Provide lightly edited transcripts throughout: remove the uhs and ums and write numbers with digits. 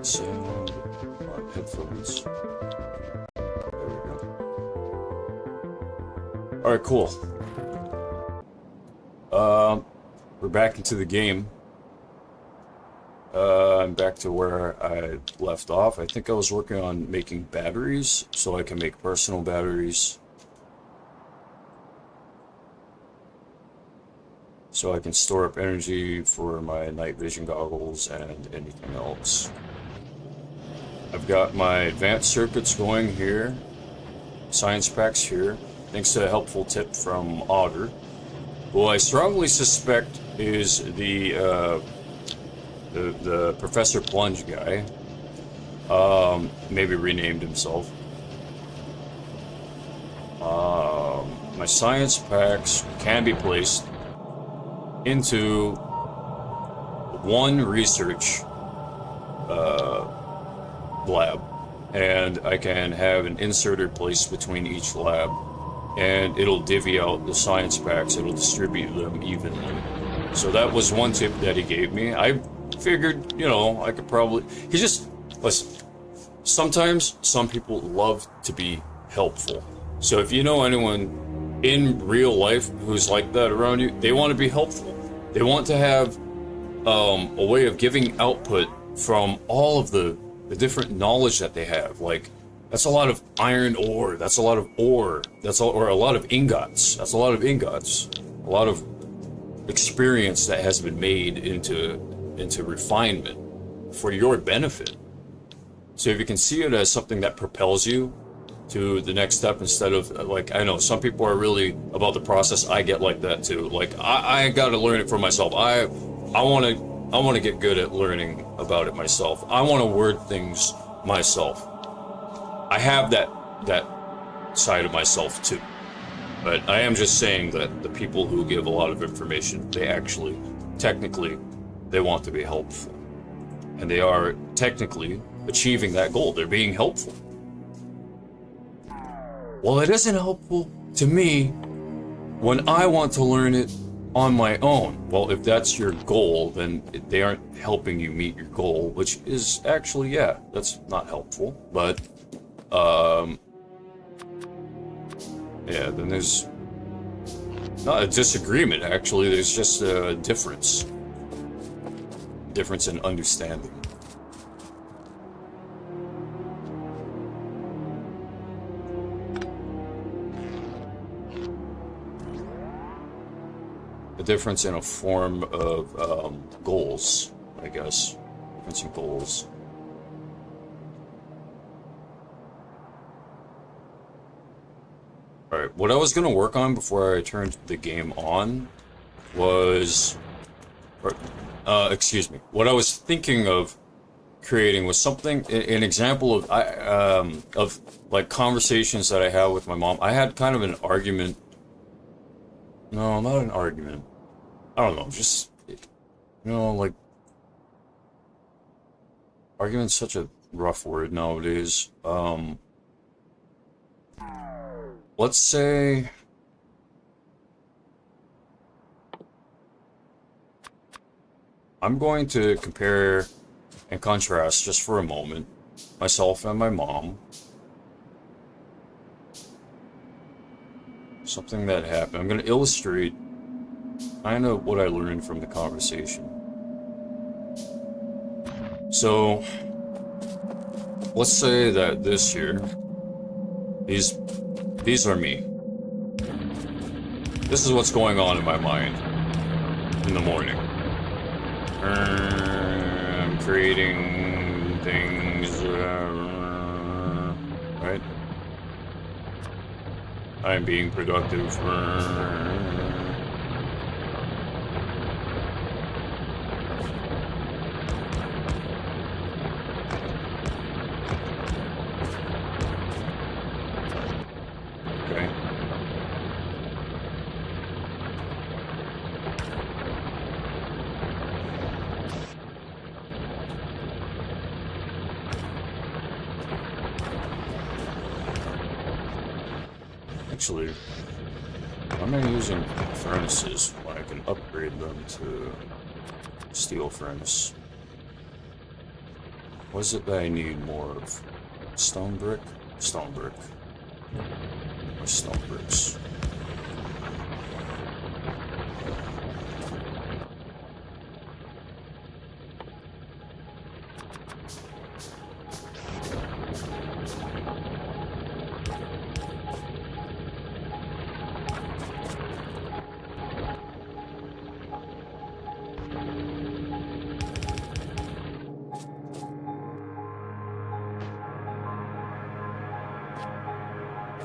sound on headphones. There we go. Alright, cool. We're back into the game. I'm back to where I left off. I think I was working on making batteries, so I can make personal batteries. So I can store up energy for my night vision goggles and anything else. I've got my advanced circuits going here. Science packs here. Thanks to a helpful tip from Otter, who I strongly suspect is the Professor Plunge guy. Maybe renamed himself. My science packs can be placed into one research lab, and I can have an inserter placed between each lab, and it'll divvy out the science packs. It'll distribute them evenly. So that was one tip that he gave me. I figured, you know, I could probably... Listen, sometimes some people love to be helpful. So if you know anyone in real life who's like that around you, they want to be helpful. They want to have a way of giving output from all of the different knowledge that they have. Like, that's a lot of iron ore, that's a lot of ore, or a lot of ingots. That's a lot of ingots. A lot of experience that has been made into refinement for your benefit. So if you can see it as something that propels you to the next step, instead of, like, I know some people are really about the process. I get like that too. Like, I gotta learn it for myself. I want to get good at learning about it myself. I want to word things myself. I have that side of myself too. But I am just saying that the people who give a lot of information, they actually, technically, they want to be helpful. And they are technically achieving that goal. They're being helpful. Well, it isn't helpful to me when I want to learn it on my own. Well, if that's your goal, then they aren't helping you meet your goal, which is actually, yeah, that's not helpful. But, yeah, then there's not a disagreement, actually. There's just a difference. Difference in understanding. A difference in a form of goals, I guess. Difference in goals. Alright, what I was going to work on before I turned the game on was... excuse me. What I was thinking of creating was something, an example of like conversations that I have with my mom. I had kind of an argument. No, not an argument. I don't know, just, you know, like, argument's such a rough word nowadays. Let's say... I'm going to compare and contrast, just for a moment, myself and my mom. Something that happened. I'm going to illustrate kind of what I learned from the conversation. So, let's say that this here, these are me. This is what's going on in my mind in the morning. I'm creating things, right? I'm being productive. Okay. Actually, I'm not using furnaces when I can upgrade them to steel furnace. What is it that I need more of? Stone brick? Stone brick. Or stone bricks.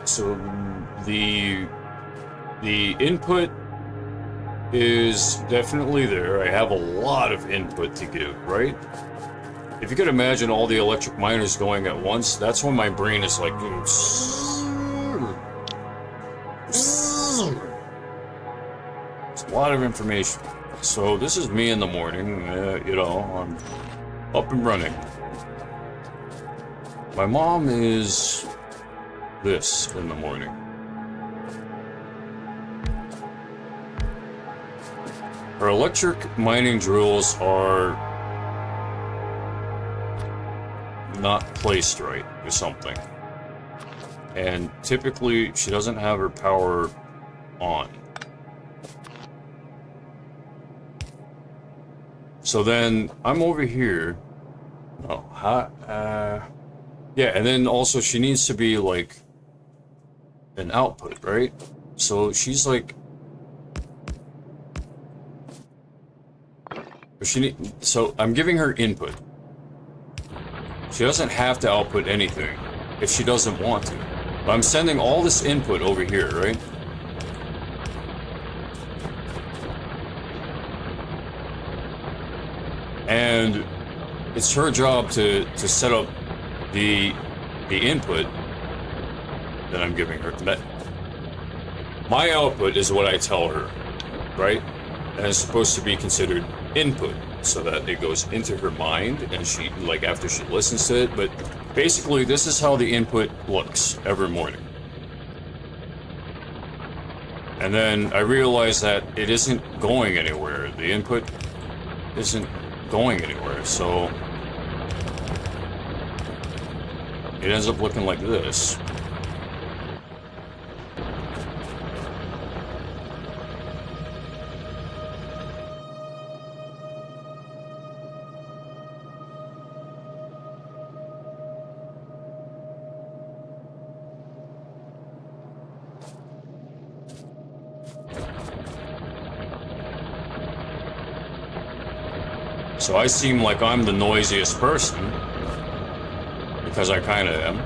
So the input is definitely there. I have a lot of input to give, right? If you could imagine all the electric miners going at once, that's when my brain is like, it's a lot of information. So this is me in the morning, you know, I'm up and running. My mom is this in the morning. Her electric mining drills are not placed right or something. And typically she doesn't have her power on. So then I'm over here. Oh, yeah, and then also she needs to be like an output, right? So she's like, so I'm giving her input. She doesn't have to output anything if she doesn't want to. But I'm sending all this input over here, right? And it's her job to set up the input that I'm giving her. My output is what I tell her, right? And it's supposed to be considered input so that it goes into her mind and she, like, after she listens to it. But basically, this is how the input looks every morning. And then I realize that it isn't going anywhere. The input isn't going anywhere, so it ends up looking like this. So I seem like I'm the noisiest person, because I kind of am.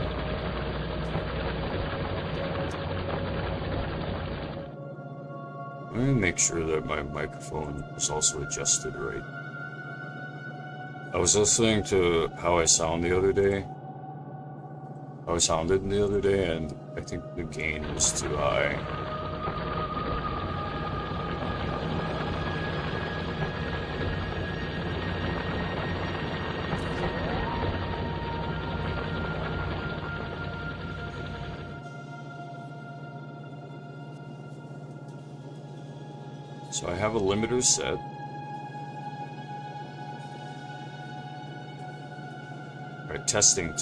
Let me make sure that my microphone is also adjusted right. I was listening to how I sounded the other day, and I think the gain was too high. So I have a limiter set. Alright, testing.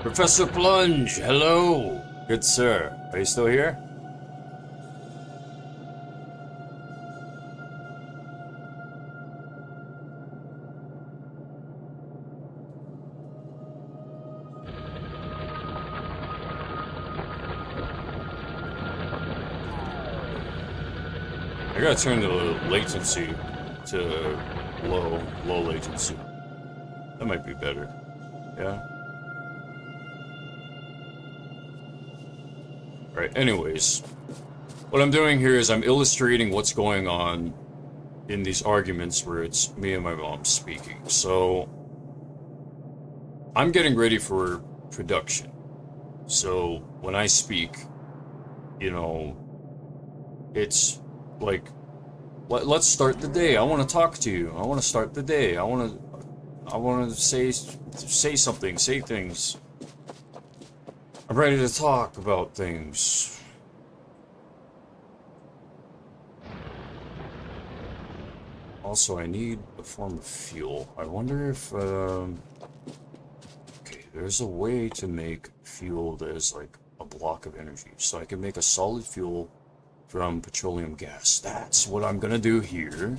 Professor Plunge, hello! Good sir. Are you still here? I gotta turn the latency to low latency. That might be better. Yeah? Right, anyways. What I'm doing here is I'm illustrating what's going on in these arguments where it's me and my mom speaking. So, I'm getting ready for production. So, when I speak, you know, it's like, let's start the day. I want to talk to you. I want to start the day. I want to say something, say things. I'm ready to talk about things. Also, I need a form of fuel. I wonder if, okay, there's a way to make fuel that is like a block of energy. So I can make a solid fuel from petroleum gas. That's what I'm gonna do here.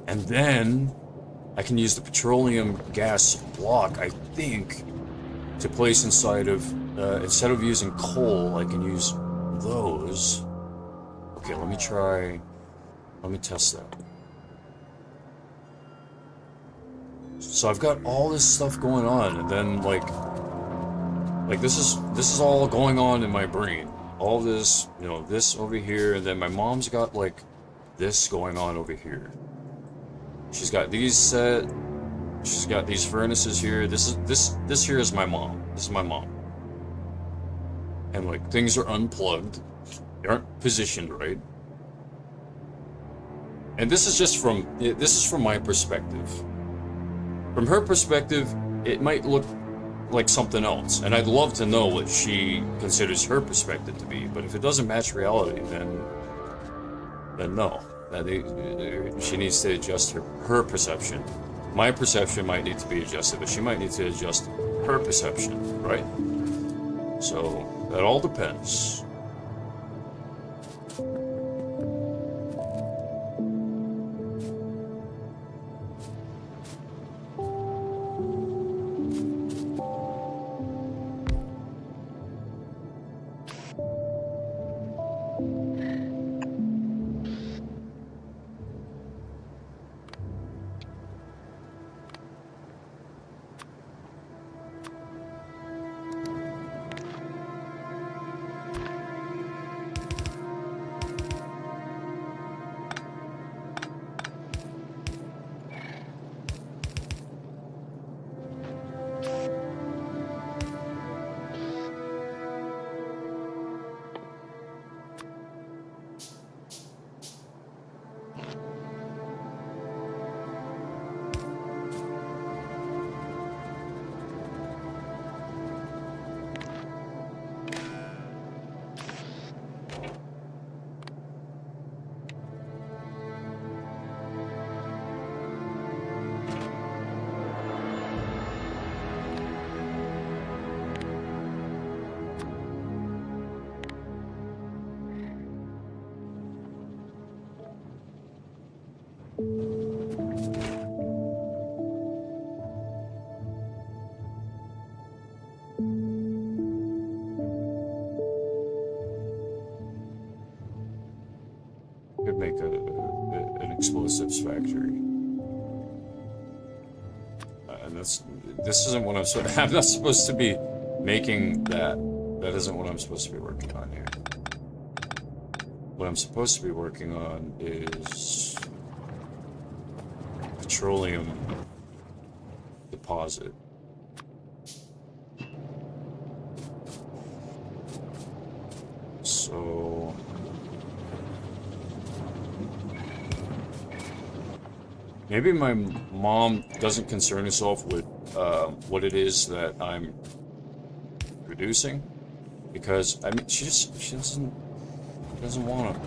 And then I can use the petroleum gas block, I think, to place inside of, instead of using coal, I can use those. Okay, let me test that. So I've got all this stuff going on, and then like this is all going on in my brain. All this, you know, this over here, and then my mom's got like this going on over here. She's got these set. She's got these furnaces here. This here is my mom. This is my mom. And like things are unplugged. They aren't positioned right. And this is from my perspective. From her perspective, it might look like something else, and I'd love to know what she considers her perspective to be. But if it doesn't match reality, then no. She needs to adjust her perception. My perception might need to be adjusted, but she might need to adjust her perception, right? So that all depends. Could make an explosives factory. And this isn't what I'm not supposed to be making that. That isn't what I'm supposed to be working on here. What I'm supposed to be working on is petroleum deposit. So maybe my mom doesn't concern herself with what it is that I'm producing, because I mean she doesn't want to.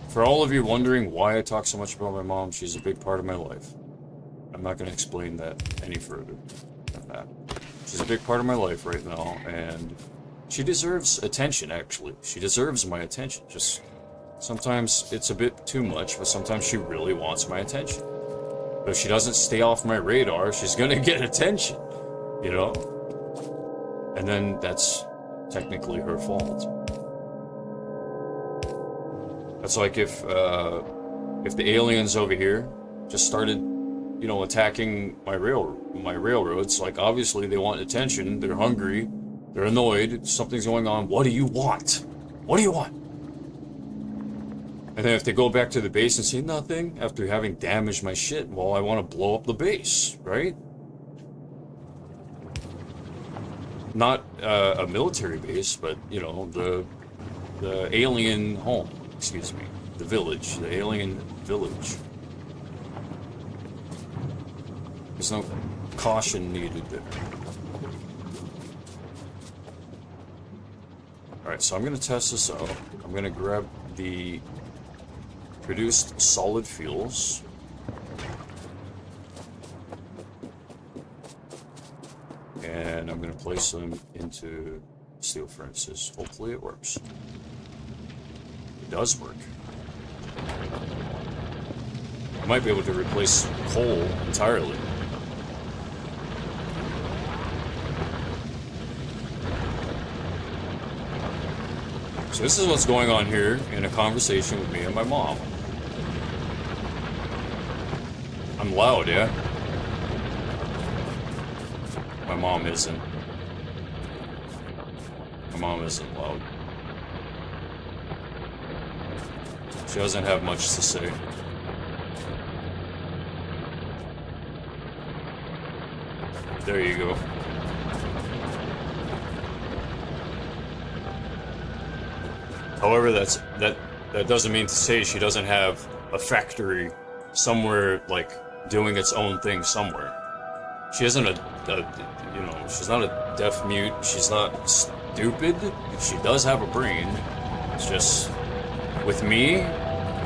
For all of you wondering why I talk so much about my mom, she's a big part of my life. I'm not going to explain that any further than that. She's a big part of my life right now, and she deserves attention, actually. She deserves my attention. Just sometimes it's a bit too much, but sometimes she really wants my attention. But if she doesn't stay off my radar, she's going to get attention, you know? And then that's technically her fault. That's like if the aliens over here just started, you know, attacking my railroads. Like, obviously they want attention. They're hungry. They're annoyed. Something's going on. What do you want? What do you want? And then if they go back to the base and say nothing after having damaged my shit, well, I want to blow up the base, right? Not a military base, but, you know, the alien home. Excuse me. The village. The alien village. There's no caution needed there. Alright, so I'm gonna test this out. I'm gonna grab the produced solid fuels. And I'm gonna place them into steel furnaces. Hopefully it works. It does work. I might be able to replace coal entirely. So this is what's going on here in a conversation with me and my mom. I'm loud, yeah? My mom isn't. My mom isn't loud. She doesn't have much to say. There you go. However, that doesn't mean to say she doesn't have a factory somewhere, like, doing its own thing somewhere. She isn't she's not a deaf mute. She's not stupid. She does have a brain. It's just, with me,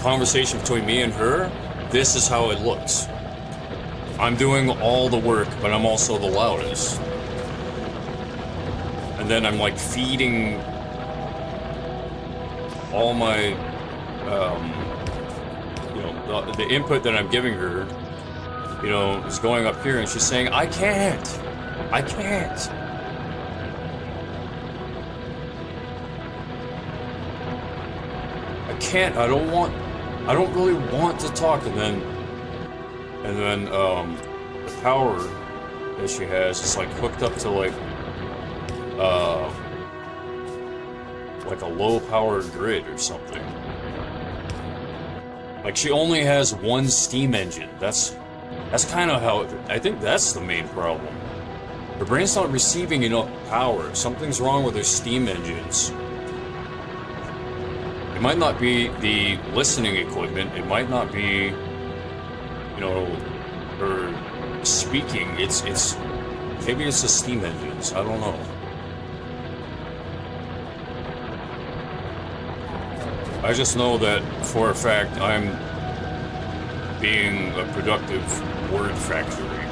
conversation between me and her, this is how it looks. I'm doing all the work, but I'm also the loudest. And then I'm like feeding all my, the input that I'm giving her, is going up here, and she's saying, I can't. I can't. I can't. I don't really want to talk. And then the power that she has is like hooked up to like a low power grid or something. Like she only has one steam engine. That's kind of how I think that's the main problem. Her brain's not receiving enough power. Something's wrong with her steam engines. It might not be the listening equipment. It might not be, her speaking. It's maybe it's the steam engines. I don't know. I just know that for a fact I'm being a productive word factory.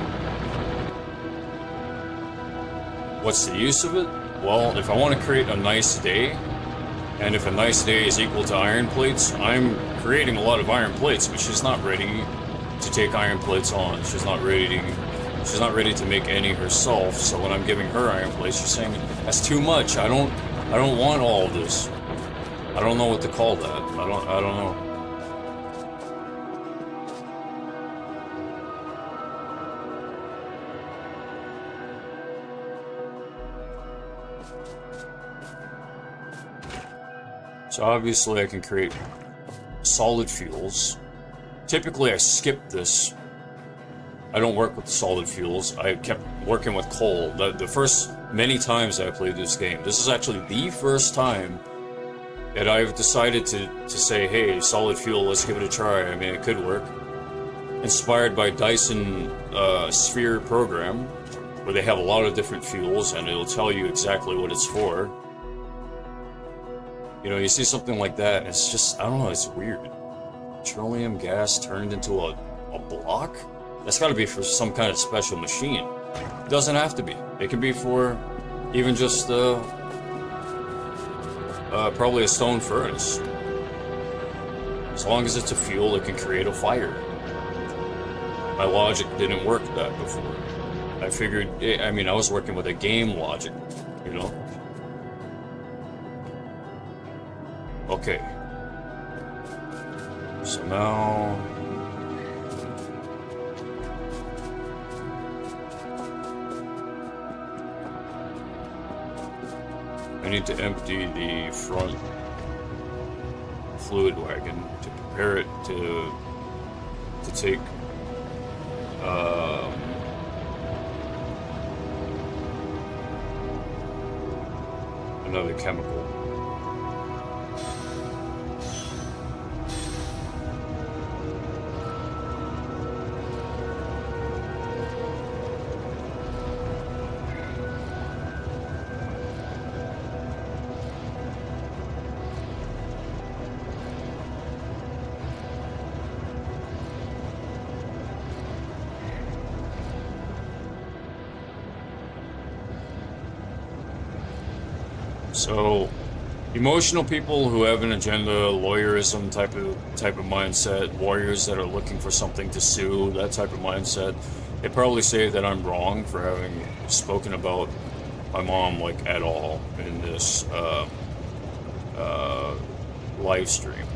What's the use of it? Well, if I want to create a nice day, and if a nice day is equal to iron plates, I'm creating a lot of iron plates, but she's not ready to take iron plates on. She's not ready to make any herself. So when I'm giving her iron plates, she's saying, that's too much. I don't want all of this. I don't know what to call that. I don't know. So obviously I can create solid fuels. Typically I skip this. I don't work with solid fuels. I kept working with coal. The first many times I played this game, this is actually the first time that I've decided to say, hey, solid fuel, let's give it a try. I mean, it could work. Inspired by Dyson Sphere program, where they have a lot of different fuels and it'll tell you exactly what it's for. You see something like that, and it's just, I don't know, it's weird. Petroleum gas turned into a block? That's gotta be for some kind of special machine. It doesn't have to be. It can be for even just, probably a stone furnace. As long as it's a fuel, it can create a fire. My logic didn't work that before. I figured, I mean, I was working with a game logic, Okay. So now... I need to empty the front fluid wagon to prepare it to take another chemical. So, emotional people who have an agenda, lawyerism type of mindset, warriors that are looking for something to sue, that type of mindset, they probably say that I'm wrong for having spoken about my mom like at all in this live stream.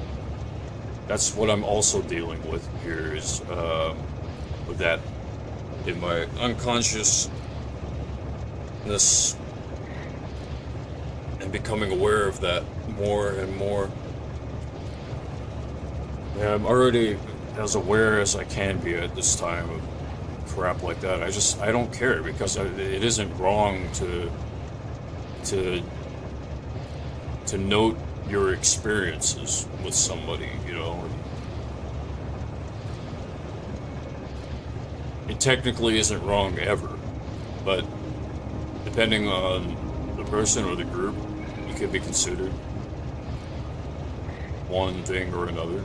That's what I'm also dealing with here is with that in my unconsciousness and becoming aware of that more and more. Yeah, I'm already as aware as I can be at this time of crap like that. I don't care because it isn't wrong to note your experiences with somebody, you know. It technically isn't wrong ever, but depending on the person or the group, it could be considered one thing or another.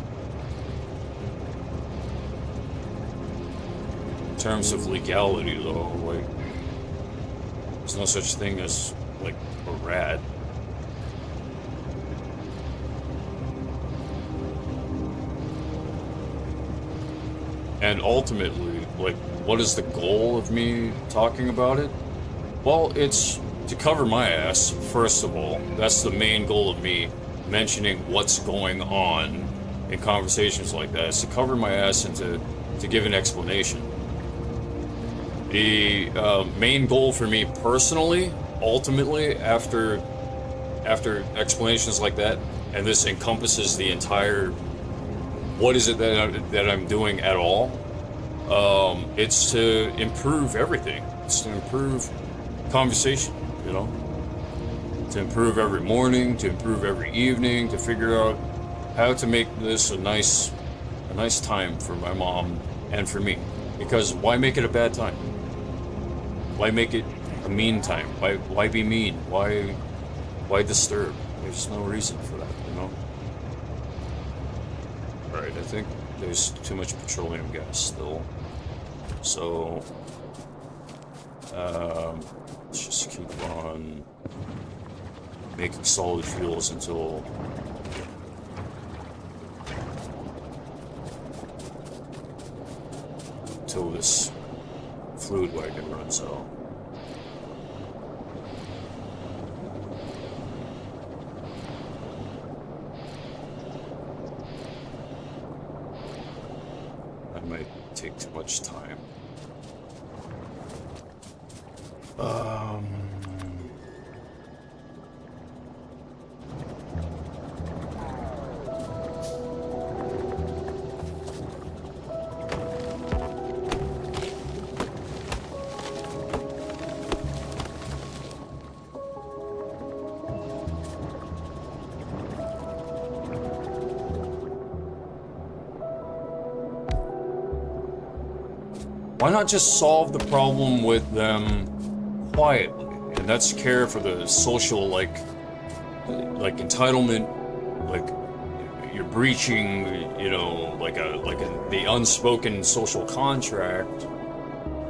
In terms of legality, though, like, there's no such thing as, like, a rat. And ultimately, like, what is the goal of me talking about it? Well, it's to cover my ass, first of all. That's the main goal of me mentioning what's going on in conversations like that. It's to cover my ass and to give an explanation. The main goal for me personally, ultimately, after explanations like that, and this encompasses the entire what is it that I'm doing at all? It's to improve everything. It's to improve conversation, you know? To improve every morning, to improve every evening, to figure out how to make this a nice time for my mom and for me. Because why make it a bad time? Why make it a mean time? Why be mean? Why disturb? There's no reason for that, you know? Alright, I think there's too much petroleum gas still. So, let's just keep on making solid fuels until this fluid wagon runs out. That might take too much time. Why not just solve the problem with them quietly? And that's care for the social, like entitlement, like you're breaching, you know, the unspoken social contract.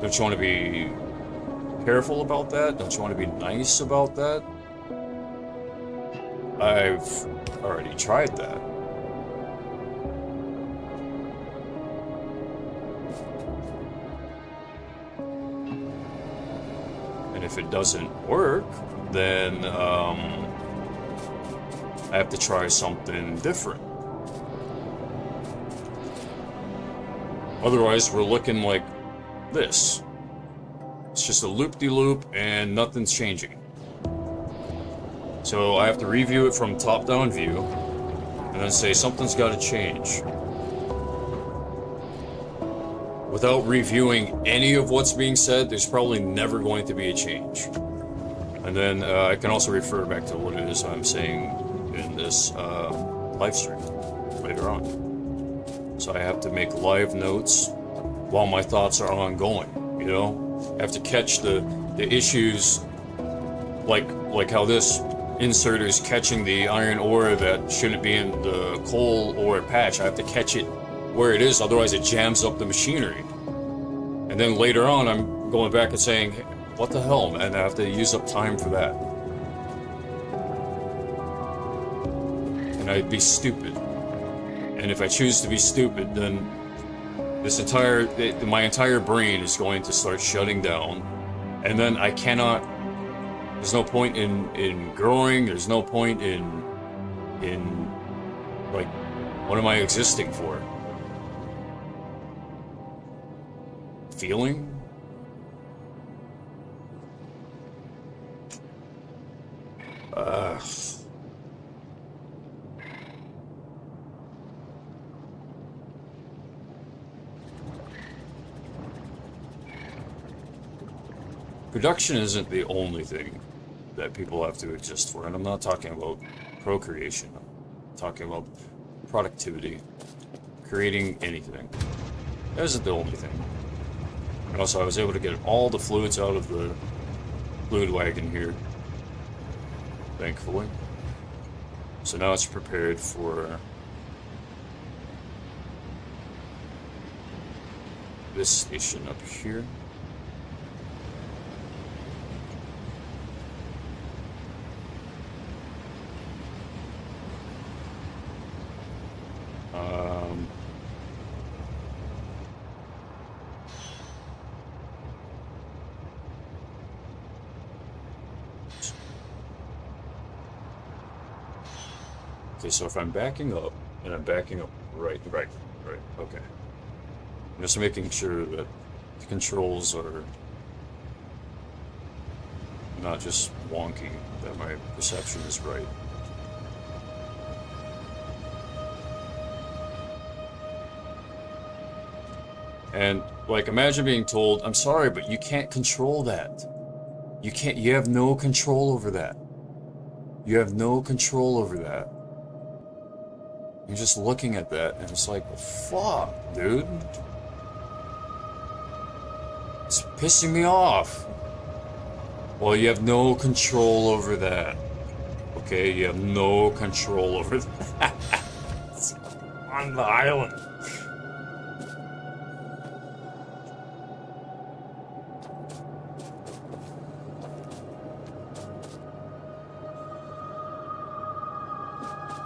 Don't you want to be careful about that? Don't you want to be nice about that? I've already tried that. If it doesn't work, then I have to try something different. Otherwise, we're looking like this. It's just a loop-de-loop and nothing's changing. So I have to review it from top-down view and then say something's got to change. Without reviewing any of what's being said, there's probably never going to be a change. And then I can also refer back to what it is I'm saying in this live stream later on. So I have to make live notes while my thoughts are ongoing, you know? I have to catch the issues like how this inserter is catching the iron ore that shouldn't be in the coal ore patch. I have to catch it where it is, otherwise it jams up the machinery. And then later on, I'm going back and saying, what the hell, man? I have to use up time for that. and I'd be stupid. And if I choose to be stupid, then my entire brain is going to start shutting down, and then I cannot. There's no point in growing. There's no point in like, what am I existing for? Feeling? Production isn't the only thing that people have to exist for, and I'm not talking about procreation. I'm talking about productivity, creating anything. That isn't the only thing. And also, I was able to get all the fluids out of the fluid wagon here, thankfully. So now it's prepared for this station up here. Okay, so if I'm backing up, and I'm backing up right, okay. I'm just making sure that the controls are not just wonky, that my perception is right. And, like, imagine being told, I'm sorry, but you can't control that. You have no control over that. You have no control over that. You're just looking at that, and it's like, well, fuck, dude. It's pissing me off. Well, you have no control over that. Okay, you have no control over that. On the island.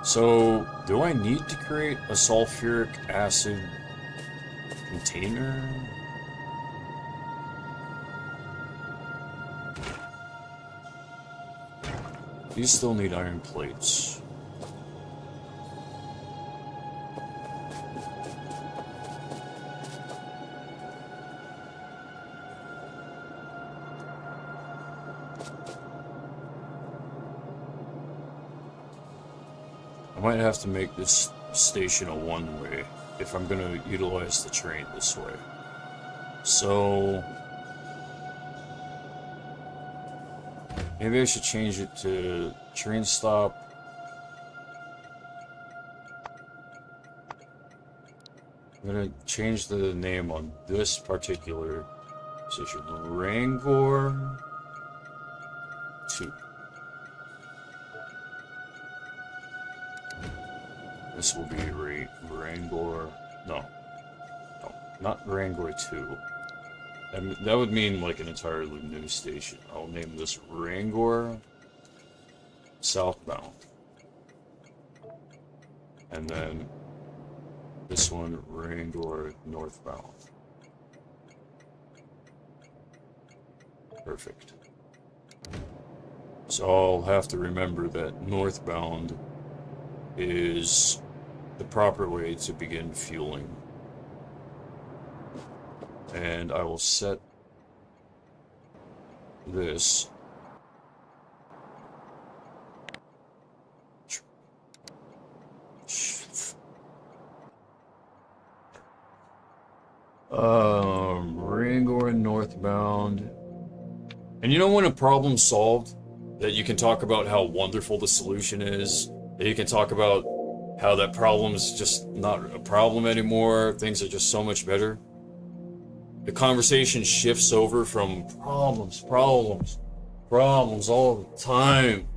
So, do I need to create a sulfuric acid container? These still need iron plates. I might have to make this station a one-way if I'm going to utilize the train this way. So maybe I should change it to train stop. I'm going to change the name on this particular station. Rangor 2. This will be Rangor. No, not Rangor 2. That would mean like an entirely new station. I'll name this Rangor Southbound. And then this one, Rangor Northbound. Perfect. So I'll have to remember that northbound is the proper way to begin fueling. And I will set this Rangor northbound. And you know when a problem's solved, that you can talk about how wonderful the solution is, that you can talk about how that problem's just not a problem anymore, things are just so much better. The conversation shifts over from problems all the time.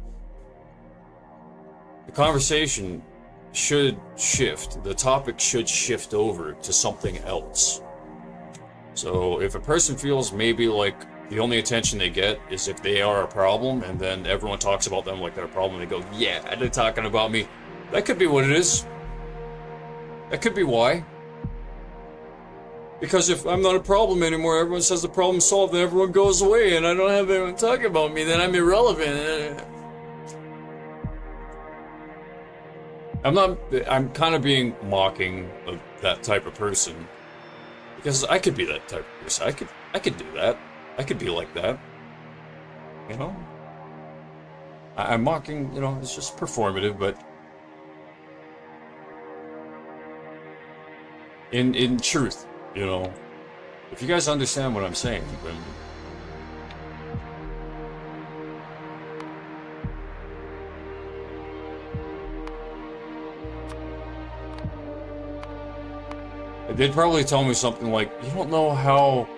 The conversation should shift. The topic should shift over to something else. So if a person feels maybe like the only attention they get is if they are a problem, and then everyone talks about them like they're a problem, and they go, yeah, they're talking about me. That could be what it is. That could be why. Because if I'm not a problem anymore, everyone says the problem's solved and everyone goes away and I don't have anyone talking about me, then I'm irrelevant. I'm kind of being mocking of that type of person. Because I could be that type of person. I could do that. I could be like that. You know? I'm mocking, you know, it's just performative, but in truth, you know, if you guys understand what I'm saying, then they'd probably tell me something like, you don't know how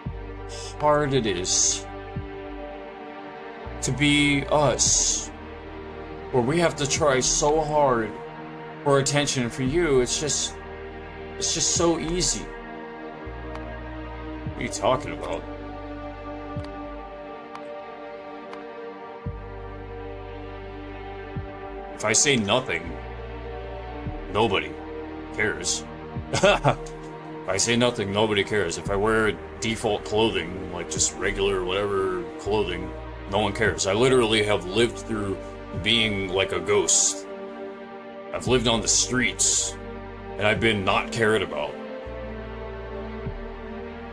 hard it is to be us, where we have to try so hard for attention. For you, it's just so easy. What are you talking about? If I say nothing, nobody cares. If I say nothing, nobody cares. If I wear default clothing, like just regular whatever clothing, no one cares. I literally have lived through being like a ghost. I've lived on the streets, and I've been not cared about.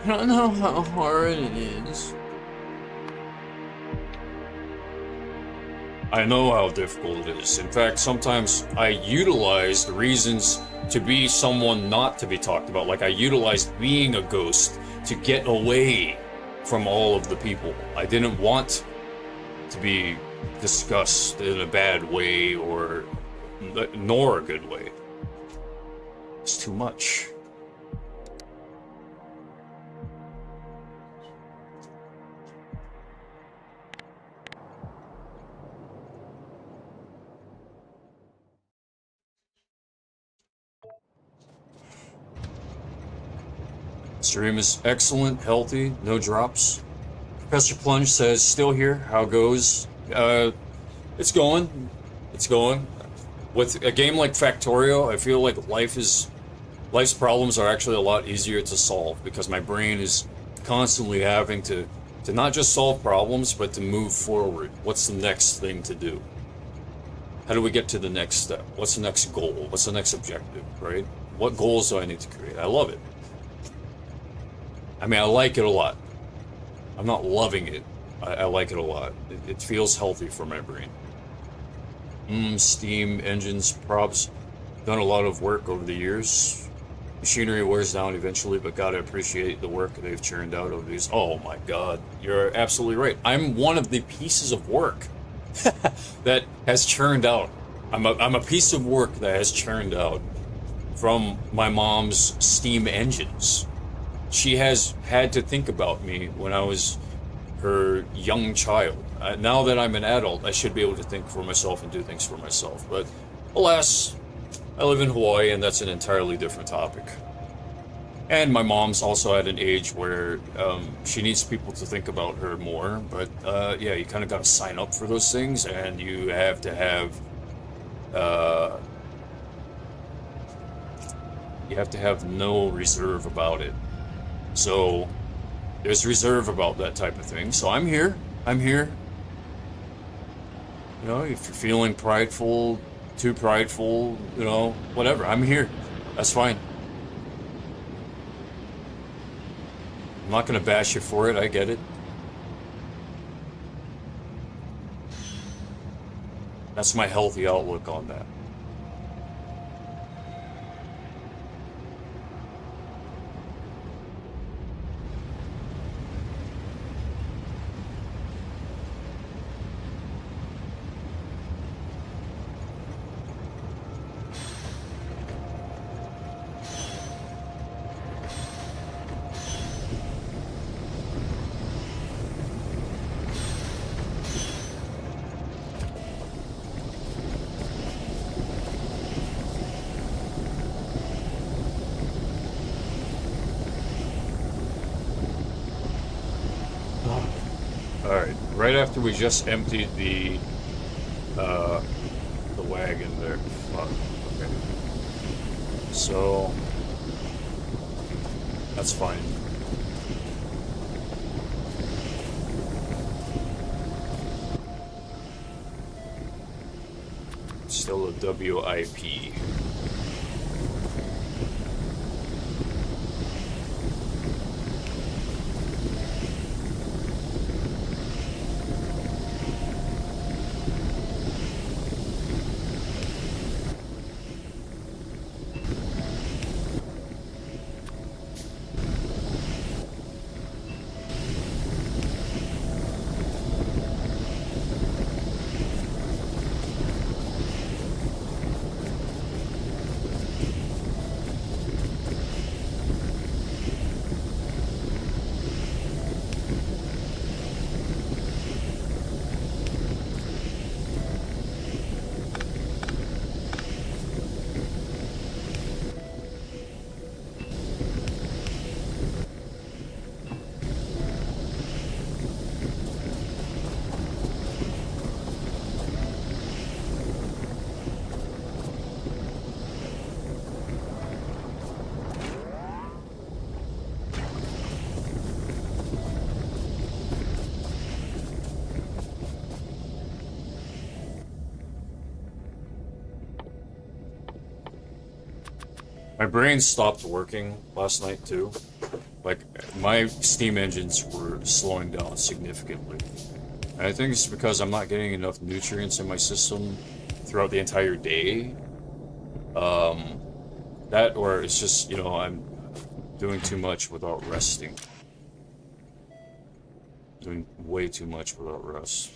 I don't know how hard it is. I know how difficult it is. In fact, sometimes I utilize the reasons to be someone not to be talked about. Like I utilized being a ghost to get away from all of the people. I didn't want to be discussed in a bad way or nor a good way. It's too much. Stream is excellent, healthy, no drops. Professor Plunge says, still here, how goes? It's going. It's going. With a game like Factorio, I feel like life's problems are actually a lot easier to solve because my brain is constantly having to not just solve problems, but to move forward. What's the next thing to do? How do we get to the next step? What's the next goal? What's the next objective, right? What goals do I need to create? I love it. I mean, I like it a lot. I'm not loving it. I like it a lot. It feels healthy for my brain. Steam engines, props, done a lot of work over the years. Machinery wears down eventually, but gotta appreciate the work they've churned out over these. Oh my god, you're absolutely right. I'm one of the pieces of work that has churned out. I'm a piece of work that has churned out from my mom's steam engines. She has had to think about me when I was her young child. Now that I'm an adult, I should be able to think for myself and do things for myself. But alas, I live in Hawaii, and that's an entirely different topic. And my mom's also at an age where she needs people to think about her more. But yeah, you kind of got to sign up for those things, and you have to have no reserve about it. So there's reserve about that type of thing. So I'm here. I'm here. You know, if you're feeling prideful, too prideful, you know, whatever, I'm here. That's fine. I'm not gonna bash you for it, I get it. That's my healthy outlook on that. Alright, right after we just emptied the wagon there. Fuck. So that's fine. Still a WIP. My brain stopped working last night too. Like, my steam engines were slowing down significantly. And I think it's because I'm not getting enough nutrients in my system throughout the entire day. That, or it's just, you know, I'm doing too much without resting. Doing way too much without rest.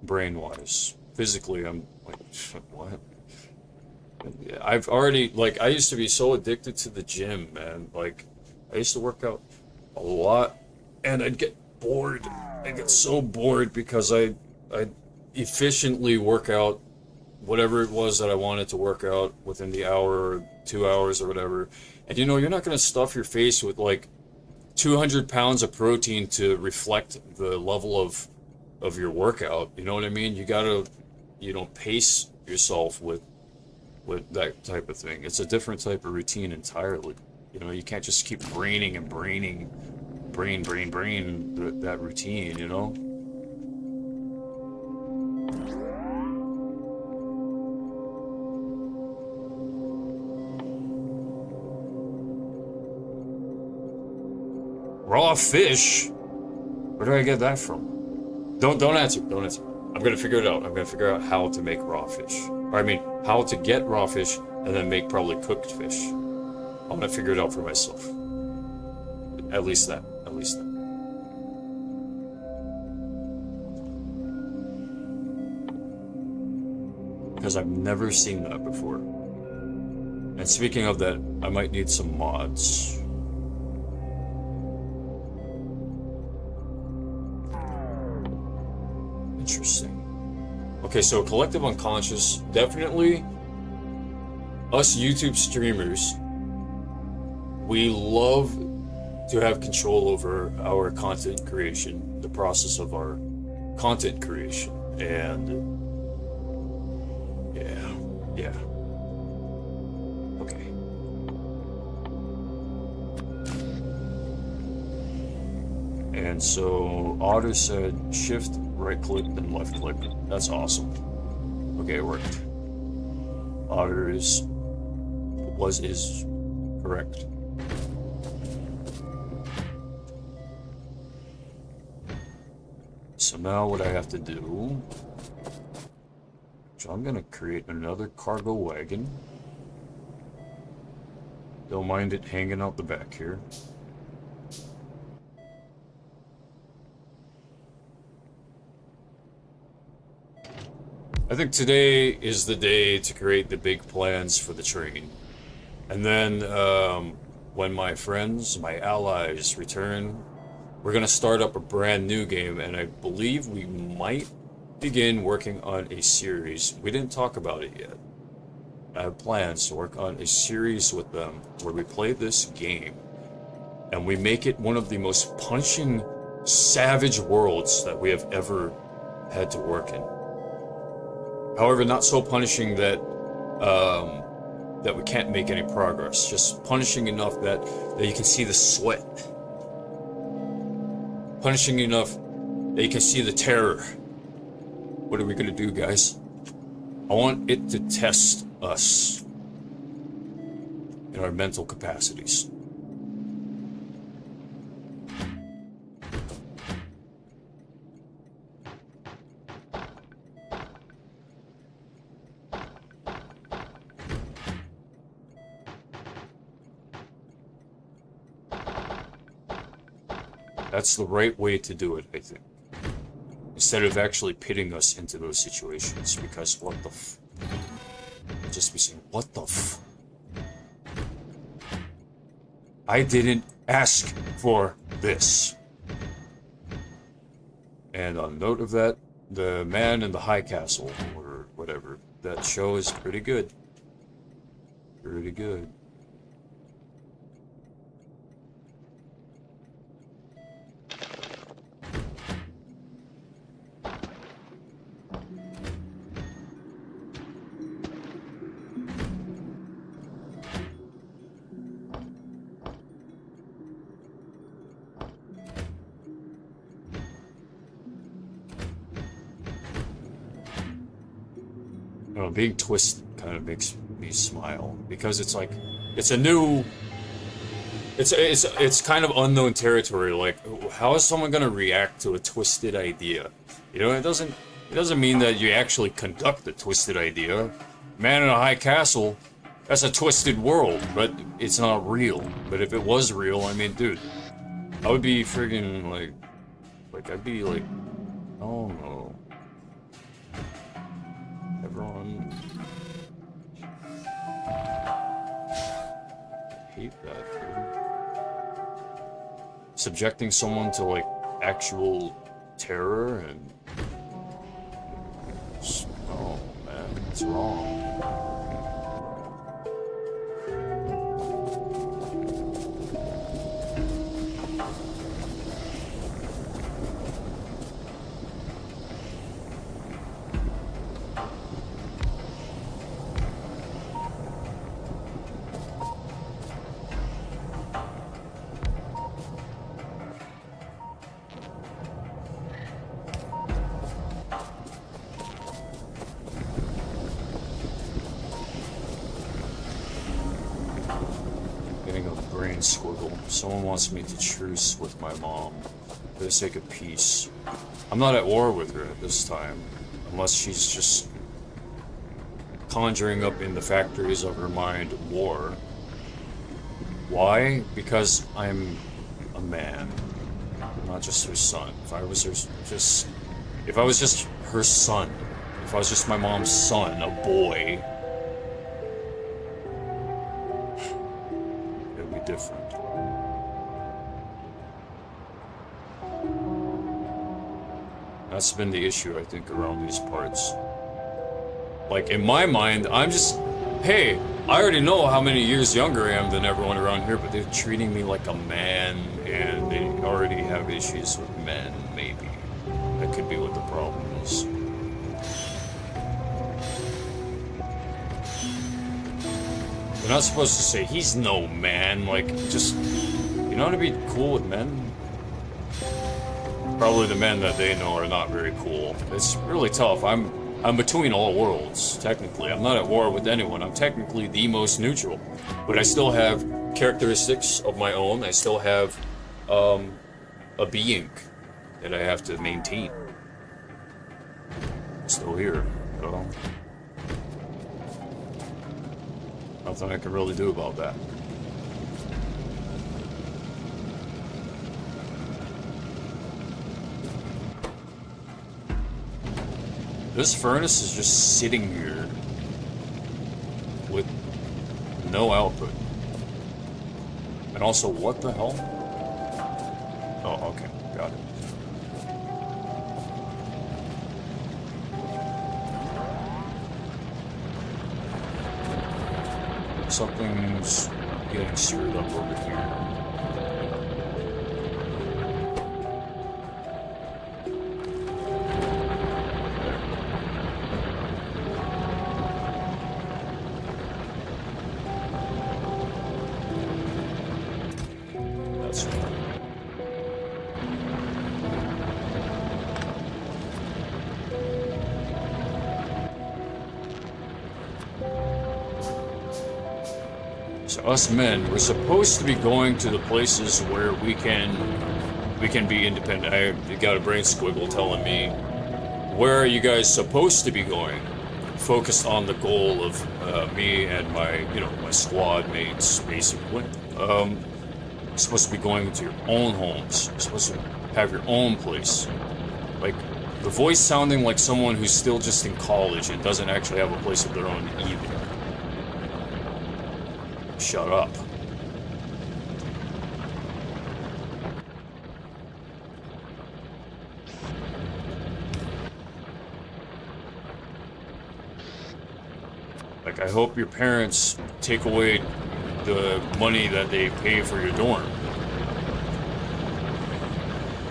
Brain-wise. Physically, I'm like, what? I've already, like, I used to be so addicted to the gym, man. Like, I used to work out a lot, and I'd get bored. I'd get so bored because I'd efficiently work out whatever it was that I wanted to work out within the hour or 2 hours or whatever. And, you know, you're not going to stuff your face with, like, 200 pounds of protein to reflect the level of your workout. You know what I mean? You got to, you know, pace yourself with that type of thing. It's a different type of routine entirely. You know, you can't just keep braining and brain that routine, you know? Raw fish? Where do I get that from? Don't answer. Don't answer. I'm gonna figure it out. I'm gonna figure out how to make raw fish. Or I mean, how to get raw fish and then make probably cooked fish. I'm gonna figure it out for myself. At least that. At least that. Because I've never seen that before. And speaking of that, I might need some mods. Interesting. Okay, so collective unconscious, definitely us YouTube streamers, we love to have control over our content creation, the process of our content creation, and yeah. Okay. And so Otter said shift, right click, then left click. That's awesome. Okay, it worked. Otter is correct. So now what I have to do, so I'm gonna create another cargo wagon. Don't mind it hanging out the back here. I think today is the day to create the big plans for the train. And then when my friends, my allies return, we're going to start up a brand new game, and I believe we might begin working on a series. We didn't talk about it yet. I have plans to work on a series with them where we play this game and we make it one of the most punching, savage worlds that we have ever had to work in. However, not so punishing that that we can't make any progress. Just punishing enough that you can see the sweat. Punishing enough that you can see the terror. What are we gonna do, guys? I want it to test us in our mental capacities. That's the right way to do it, I think. Instead of actually pitting us into those situations, because what the f... I'll just be saying, what the f... I didn't ask for this. And on note of that, The Man in the High Castle, or whatever, that show is pretty good. Pretty good. Being twisted kind of makes me smile, because it's like, it's a new, it's kind of unknown territory. Like, how is someone gonna react to a twisted idea? You know, it doesn't mean that you actually conduct a twisted idea. Man in a High Castle, that's a twisted world, but it's not real. But if it was real, I mean, dude, I would be friggin' like I'd be like, oh no. Everyone... I hate that, dude. Subjecting someone to, like, actual terror and... Oh, man, it's wrong. Someone wants me to truce with my mom for the sake of peace. I'm not at war with her at this time, unless she's just conjuring up in the factories of her mind war. Why? Because I'm a man, not just her son. If I was just her son, if I was just my mom's son, a boy, it'd be different. That's been the issue, I think, around these parts. Like, in my mind, I'm just... Hey, I already know how many years younger I am than everyone around here, but they're treating me like a man, and they already have issues with men, maybe. That could be what the problem is. They're not supposed to say, he's no man, like, just... You know how to be cool with men? Probably the men that they know are not very cool. It's really tough. I'm between all worlds, technically. I'm not at war with anyone. I'm technically the most neutral. But I still have characteristics of my own. I still have a being that I have to maintain. I'm still here, you know? Nothing I can really do about that. This furnace is just sitting here with no output. And also, what the hell? Oh, okay, got it. Something's getting screwed up over here. So us men, we're supposed to be going to the places where we can be independent. I got a brain squiggle telling me, where are you guys supposed to be going? Focused on the goal of me and my, my squad mates, basically. You're supposed to be going to your own homes. You're supposed to have your own place. Like, the voice sounding like someone who's still just in college and doesn't actually have a place of their own either. Shut up. Like, I hope your parents take away the money that they pay for your dorm.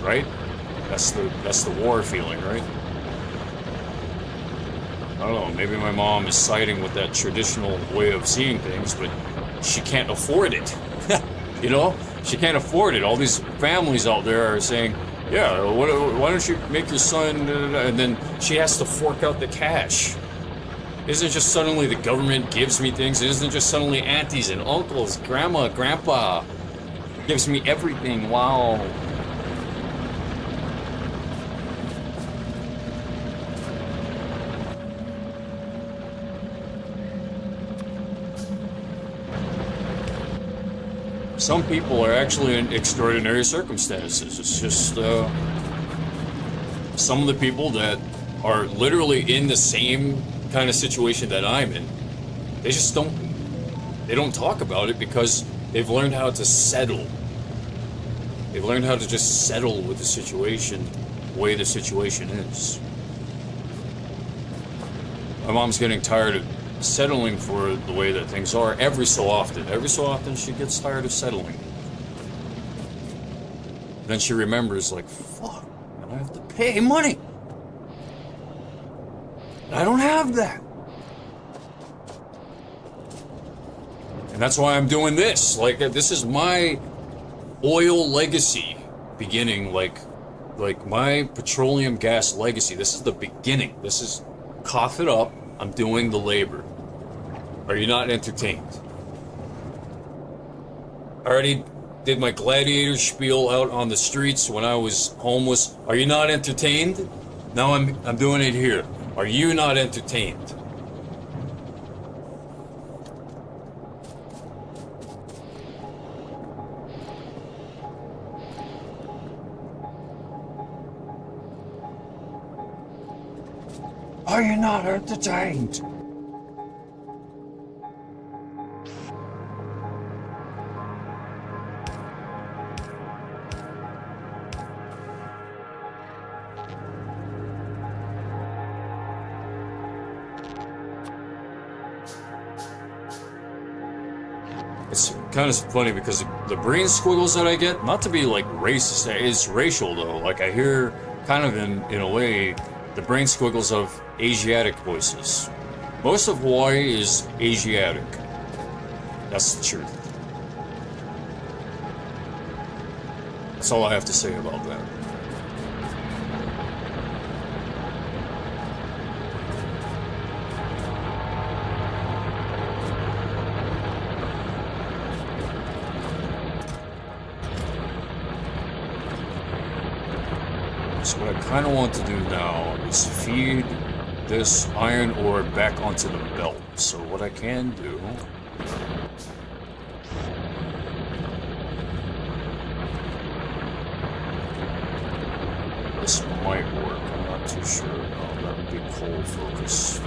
Right? That's the war feeling, right? I don't know, maybe my mom is siding with that traditional way of seeing things, but she can't afford it. You know? She can't afford it. All these families out there are saying, yeah, why don't you make your son... And then she has to fork out the cash. It isn't just suddenly the government gives me things. It isn't just suddenly aunties and uncles, grandma, grandpa gives me everything. Wow. Some people are actually in extraordinary circumstances. It's just some of the people that are literally in the same kind of situation that I'm in, they just don't talk about it because they've learned how to settle. They've learned how to just settle with the situation, the way the situation is. My mom's getting tired of settling for the way that things are every so often. Every so often she gets tired of settling. Then she remembers, like, fuck, I have to pay money. I don't have that. And that's why I'm doing this. Like, this is my oil legacy beginning, like my petroleum gas legacy. This is the beginning. This is, cough it up, I'm doing the labor. Are you not entertained? I already did my gladiator spiel out on the streets when I was homeless. Are you not entertained? Now I'm doing it here. Are you not entertained? Are you not entertained? It's kind of funny because the brain squiggles that I get, not to be like racist, it's racial though. Like I hear kind of in a way the brain squiggles of Asiatic voices. Most of Hawaii is Asiatic. That's the truth. That's all I have to say about that. So what I kind of want to do now is feed this iron ore back onto the belt. So what I can do... This might work, I'm not too sure. Oh, that would be coal focus.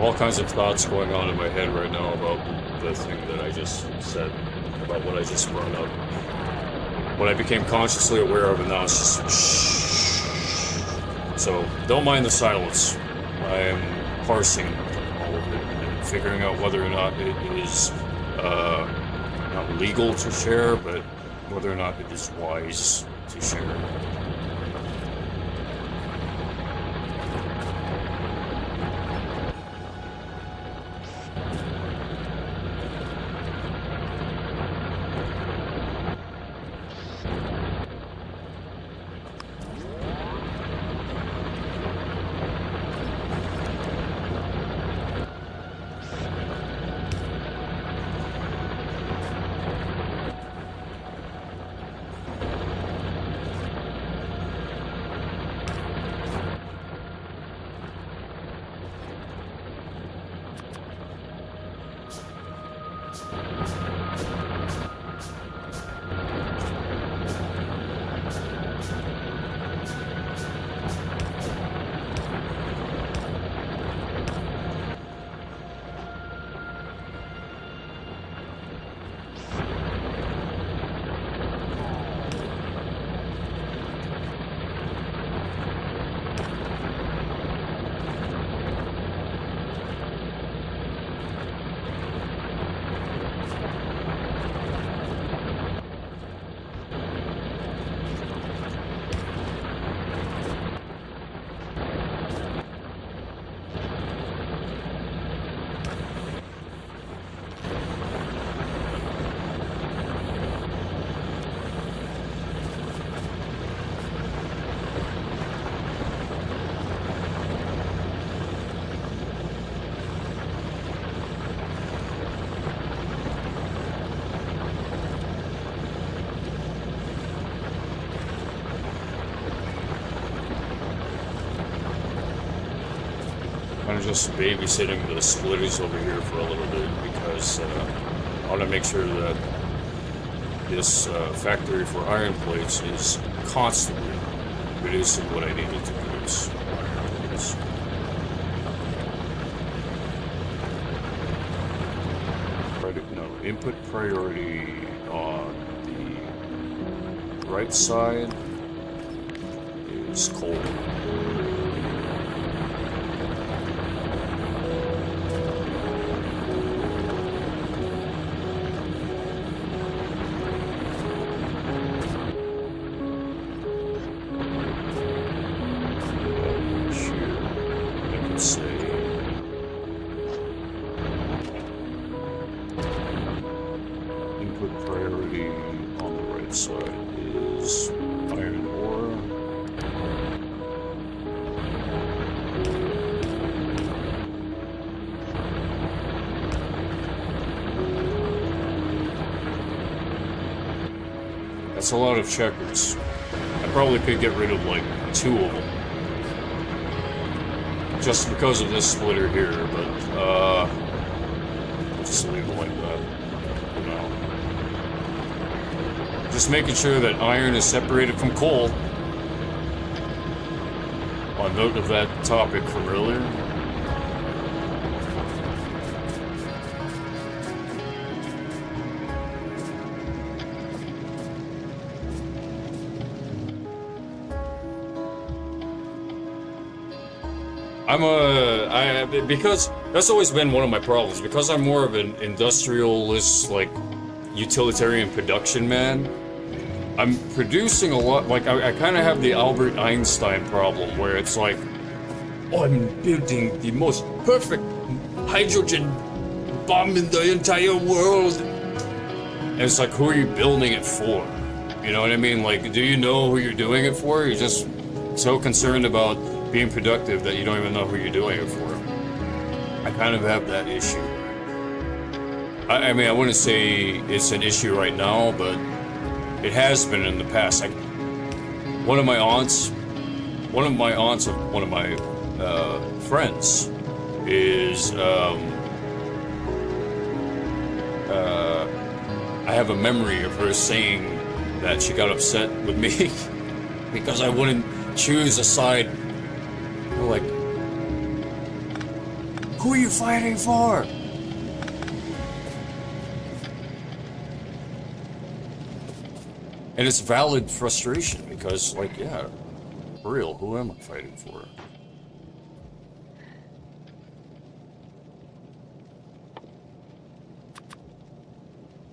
all kinds of thoughts going on in my head right now about the thing that I just said, about what I just brought up. What I became consciously aware of, and now it's just shh. So don't mind the silence. I am parsing all of it and figuring out whether or not it is not legal to share, but whether or not it is wise to share. I'm just babysitting the splitties over here for a little bit because I want to make sure that this factory for iron plates is constantly producing what I need it to produce. Iron plates. No, input priority on the right side is coal. That's a lot of checkers. I probably could get rid of like 2 of them. Just because of this splitter here, but just leave it like that. No. Just making sure that iron is separated from coal. On note of that topic from earlier. Because that's always been one of my problems, because I'm more of an industrialist, like, utilitarian production man, I'm producing a lot, like, I kind of have the Albert Einstein problem, where it's like, oh, I'm building the most perfect hydrogen bomb in the entire world, and it's like, who are you building it for? You know what I mean? Like, do you know who you're doing it for? You're just so concerned about being productive that you don't even know who you're doing it for. I kind of have that issue. I mean, I wouldn't say it's an issue right now, but it has been in the past. Like, one of my aunts of one of my friends is, I have a memory of her saying that she got upset with me because I wouldn't choose a side, like, Who are you fighting for? And it's valid frustration because, like, yeah, for real, who am I fighting for?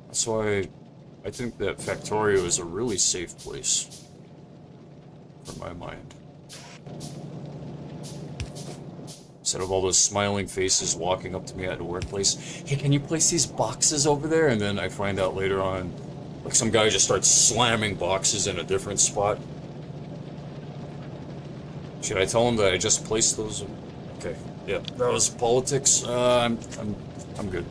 That's why I think that Factorio is a really safe place for my mind. Instead of all those smiling faces walking up to me at the workplace, hey, can you place these boxes over there? And then I find out later on, like, some guy just starts slamming boxes in a different spot. Should I tell him that I just placed those? Okay, yeah, that was politics. I'm good.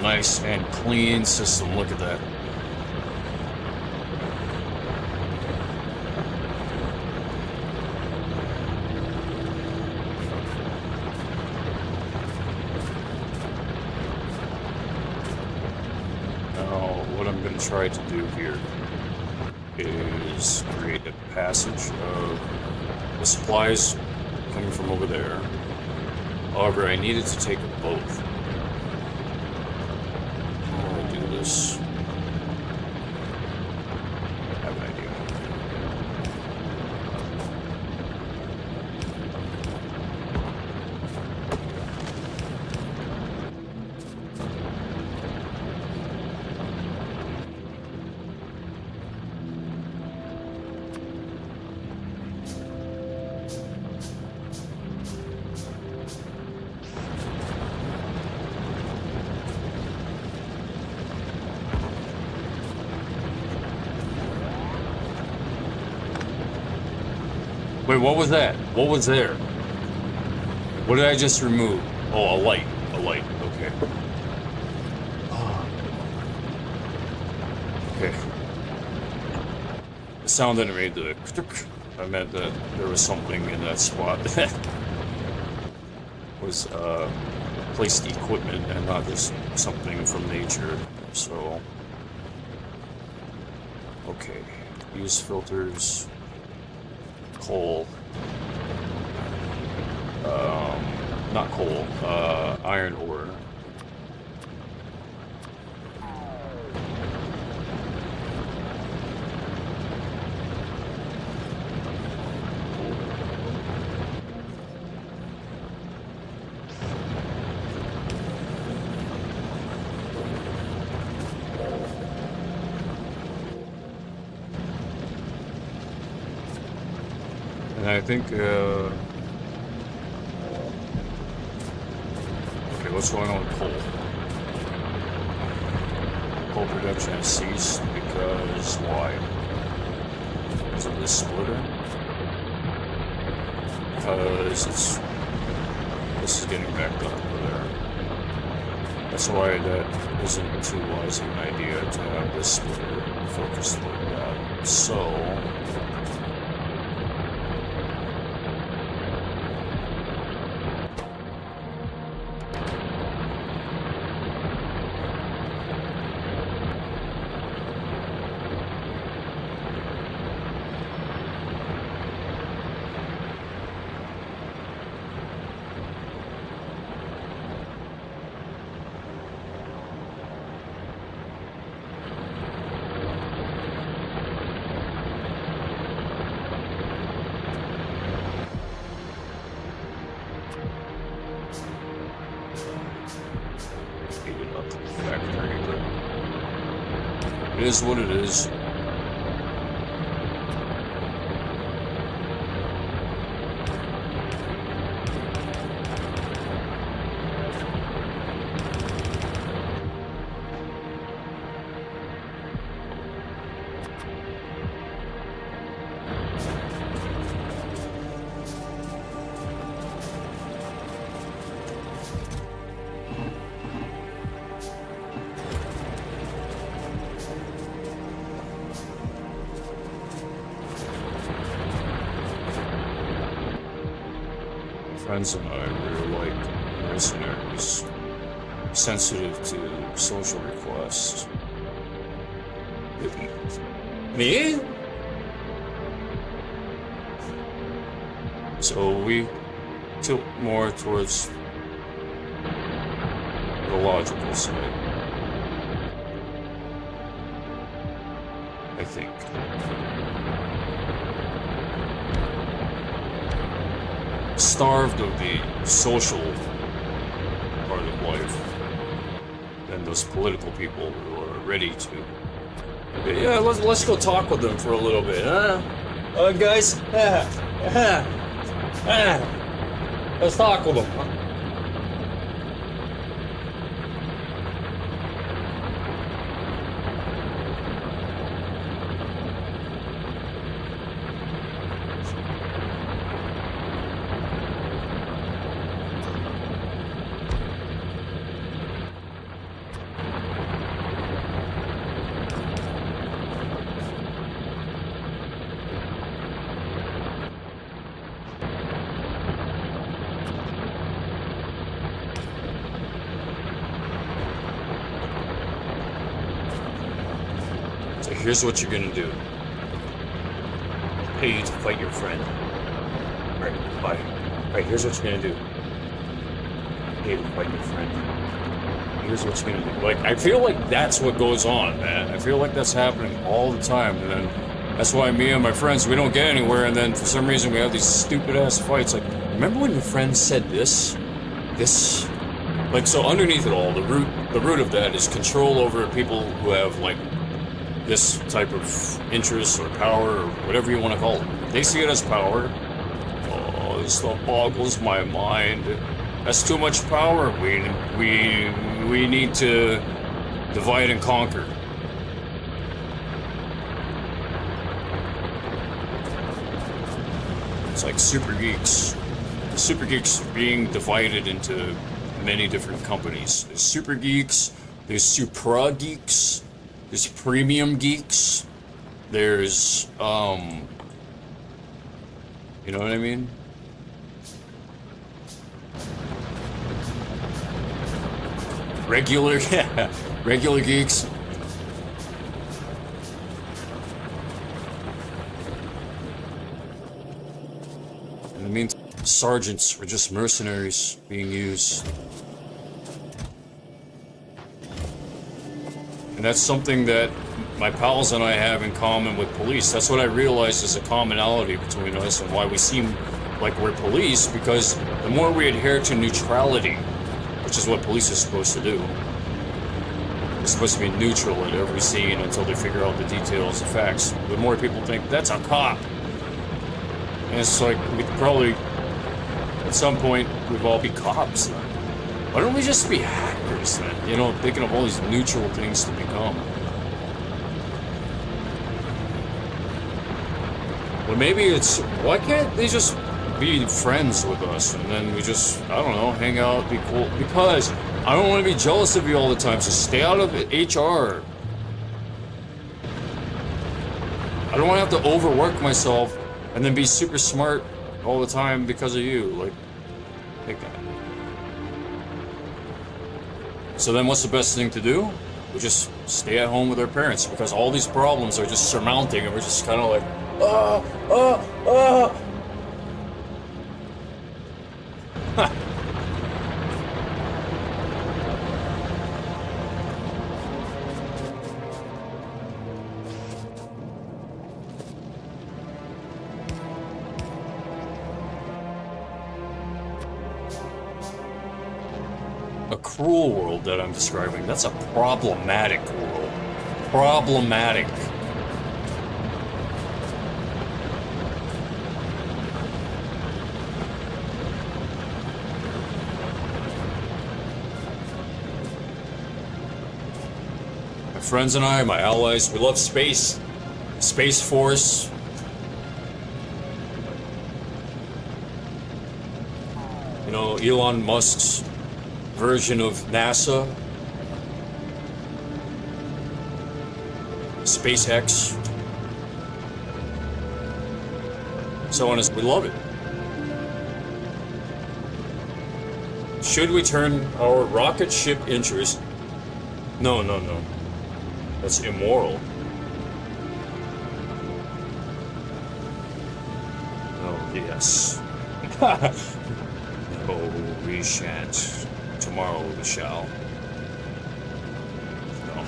Nice and clean system, look at that. Now, what I'm going to try to do here is create a passage of the supplies coming from over there. However, I needed to take both. I have an idea. Wait, what was that? What was there? What did I just remove? Oh, a light. A light. Okay. Okay. The sound that it made the... I meant that there was something in that spot that was placed equipment and not just something from nature. So... Okay. Use filters... Coal. Not coal, iron ore. And I think, okay, what's going on with coal? Coal production has ceased because why? Is it this splitter? Because this is getting backed up over there. That's why that isn't too wise of an idea to have this splitter focused like that. So... It is what it is. friends and I, we're like mercenaries, sensitive to social requests. Me? So we tilt more towards the logical side, I think. Starved of the social part of life than those political people who are ready to. Yeah, let's go talk with them for a little bit, huh? Guys, let's talk with them. So here's what you're gonna do. I'll pay you to fight your friend. Alright, bye. Alright, here's what you're gonna do. I'll pay you to fight your friend. Here's what you're gonna do. Like, I feel like that's what goes on, man. I feel like that's happening all the time, and then that's why me and my friends, we don't get anywhere, and then for some reason we have these stupid ass fights. Like, remember when your friend said this? This? Like, so underneath it all, the root of that is control over people who have, like, this type of interest or power or whatever you want to call it. They see it as power. Oh, this stuff boggles my mind. That's too much power. We need to divide and conquer. It's like super geeks. Super geeks being divided into many different companies. There's super geeks, there's supra geeks, there's premium geeks, there's you know what I mean? Regular, yeah, regular geeks. In the meantime, sergeants are just mercenaries being used. And that's something that my pals and I have in common with police. That's what I realized is a commonality between us and why we seem like we're police, because the more we adhere to neutrality, which is what police are supposed to do. They're supposed to be neutral at every scene until they figure out the details, the facts. The more people think, that's a cop. And it's like, we could probably, at some point, we'd all be cops then. Why don't we just be hackers then? You know, thinking of all these neutral things to become. Well, maybe it's, why can't they just be friends with us and then we just, I don't know, hang out, be cool? Because I don't want to be jealous of you all the time, so stay out of HR. I don't want to have to overwork myself and then be super smart all the time because of you. Like, take that. So then what's the best thing to do? We just stay at home with our parents because all these problems are just surmounting and we're just kind of like, a cruel world that I'm describing. That's a problematic world. Problematic. My friends and I, my allies, we love space. Space Force. You know, Elon Musk's version of NASA, SpaceX, so on. We love it. Should we turn our rocket ship interest? No, no, no. That's immoral. Oh, yes. No, we shan't. Tomorrow we shall. No.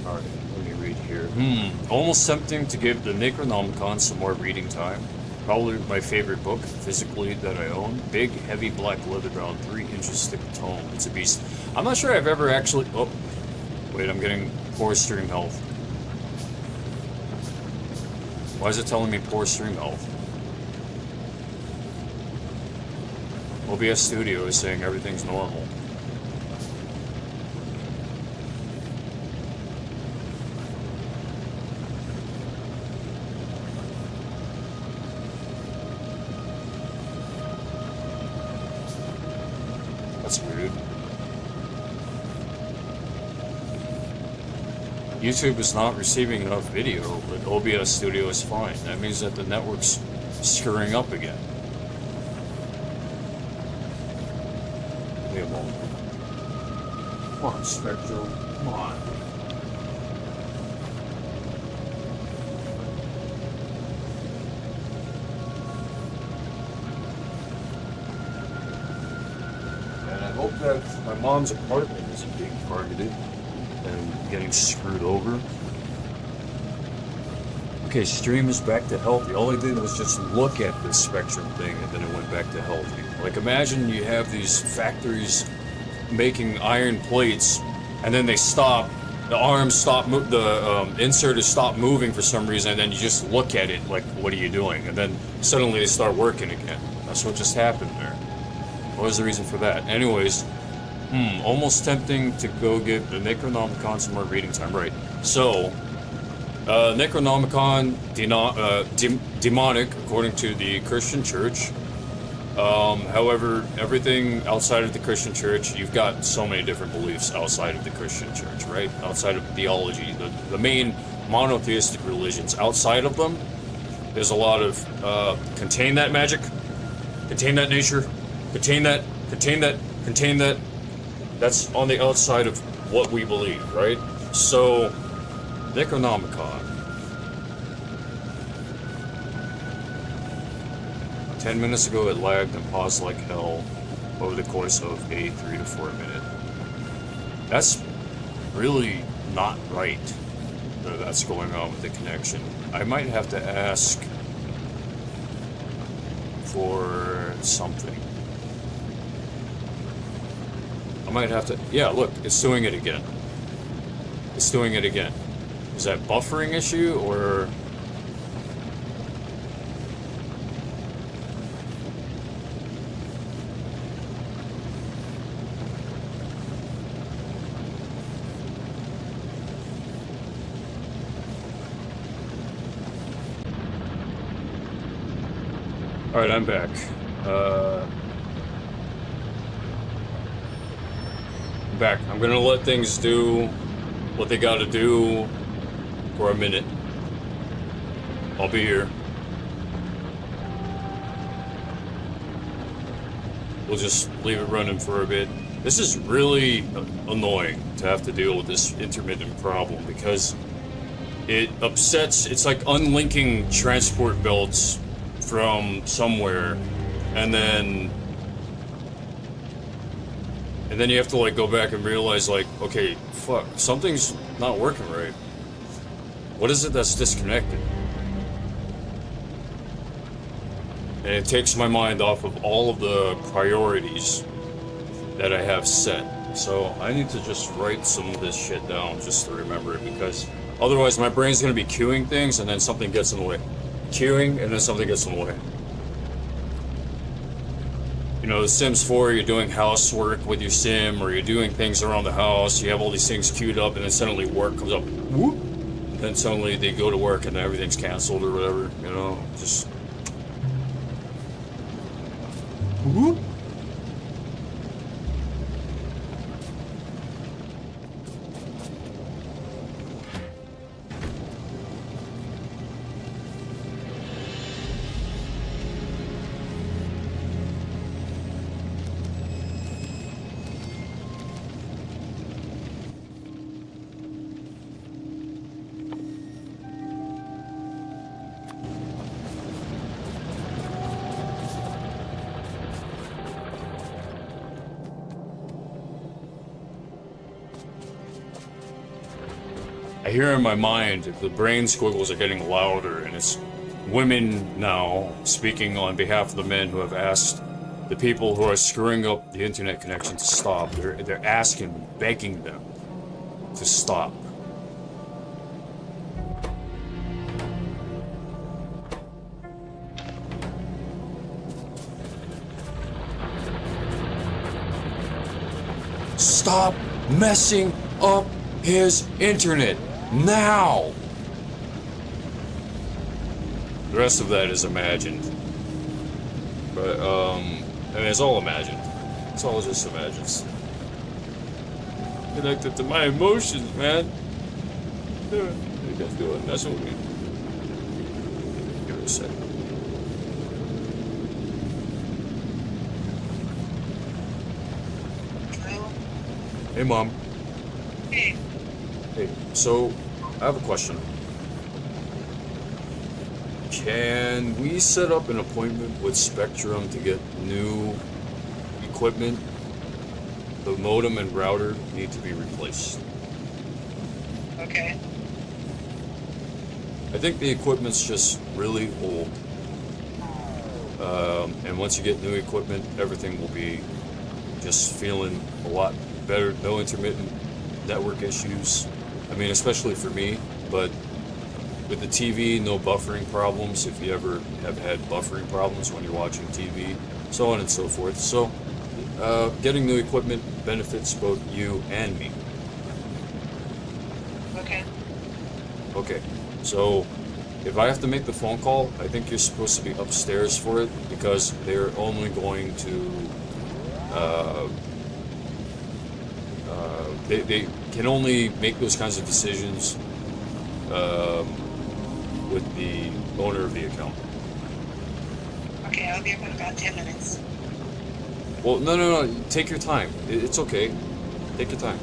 Alright, let me read here. Almost tempting to give the Necronomicon some more reading time. Probably my favorite book, physically, that I own. Big, heavy black leather bound, 3 inches thick tome. It's a beast. I'm not sure I've ever actually... Oh, wait, I'm getting poor stream health. Why is it telling me poor stream health? OBS Studio is saying everything's normal. That's weird. YouTube is not receiving enough video, but OBS Studio is fine. That means that the network's screwing up again. Wait a moment. Come on, Spectral. Come on. And I hope that my mom's apartment isn't being targeted and getting screwed over. Okay, stream is back to healthy. All I did was just look at this Spectrum thing and then it went back to healthy. Like, imagine you have these factories making iron plates and then they stop, the arms stop, the inserters stop moving for some reason, and then you just look at it like, what are you doing? And then suddenly they start working again. That's what just happened there. What was the reason for that? Anyways, almost tempting to go give the Necronomicon some more reading time. Right. So, Necronomicon, demonic, according to the Christian Church. However, everything outside of the Christian Church, you've got so many different beliefs outside of the Christian Church, right? Outside of theology, the main monotheistic religions. Outside of them, there's a lot of, contain that magic, contain that nature, contain that, contain that, contain that. That's on the outside of what we believe, right? So, Necronomicon. 10 minutes ago it lagged and paused like hell over the course of a 3 to 4 minute. That's really not right that that's going on with the connection. I might have to ask for something. I might have to... Yeah, look, it's doing it again. It's doing it again. Is that buffering issue, or... Alright, I'm back. I'm gonna let things do what they gotta do for a minute. I'll be here. We'll just leave it running for a bit. This is really annoying to have to deal with this intermittent problem because it upsets, it's like unlinking transport belts from somewhere, and then you have to like go back and realize like, okay, fuck, something's not working right. What is it that's disconnected? And it takes my mind off of all of the priorities that I have set. So I need to just write some of this shit down just to remember it, because otherwise my brain's gonna be queuing things and then something gets in the way. Queuing and then something gets in the way. You know, The Sims 4, you're doing housework with your sim, or you're doing things around the house, you have all these things queued up, and then suddenly work comes up, whoop, and then suddenly they go to work and everything's canceled or whatever, you know, just... Whoop. I hear in my mind the brain squiggles are getting louder, and it's women now speaking on behalf of the men who have asked the people who are screwing up the internet connection to stop. They're asking, begging them to stop. Stop messing up his internet now. The rest of that is imagined, but I mean, it's all imagined. It's all just imagined. Connected to my emotions, man. You guys doing? That's what we. Give it a sec. Hey, Mom. Hey. Hey, so I have a question. Can we set up an appointment with Spectrum to get new equipment? The modem and router need to be replaced. Okay. I think the equipment's just really old. And once you get new equipment, everything will be just feeling a lot better. No intermittent network issues. I mean, especially for me, but with the TV, no buffering problems if you ever have had buffering problems when you're watching TV, so on and so forth. So, getting new equipment benefits both you and me. Okay. Okay, so if I have to make the phone call, I think you're supposed to be upstairs for it, because they're only going to, they can only make those kinds of decisions with the owner of the account. Okay, I'll be up in about 10 minutes. Well, no, take your time. It's okay. Take your time.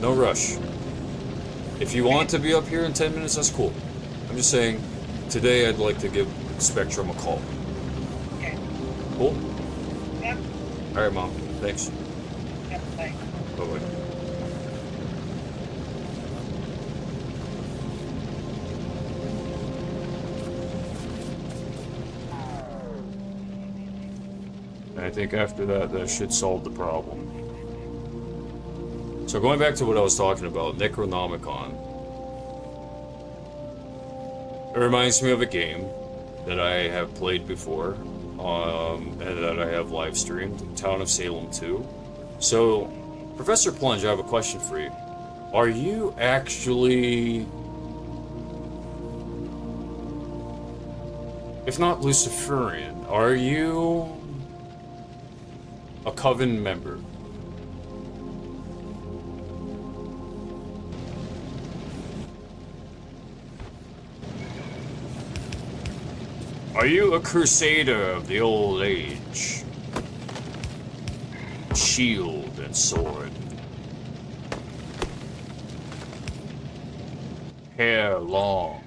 No rush. If you want to be up here in 10 minutes, that's cool. I'm just saying, today I'd like to give Spectrum a call. Okay. Cool? Yep. All right, Mom. Thanks. Yep, bye. Bye-bye. I think after that, that should solve the problem. So going back to what I was talking about, Necronomicon. It reminds me of a game that I have played before, and that I have live streamed, Town of Salem 2. So, Professor Plunge, I have a question for you. Are you actually, if not Luciferian, are you a Coven member? Are you a crusader of the old age? Shield and sword. Hair long.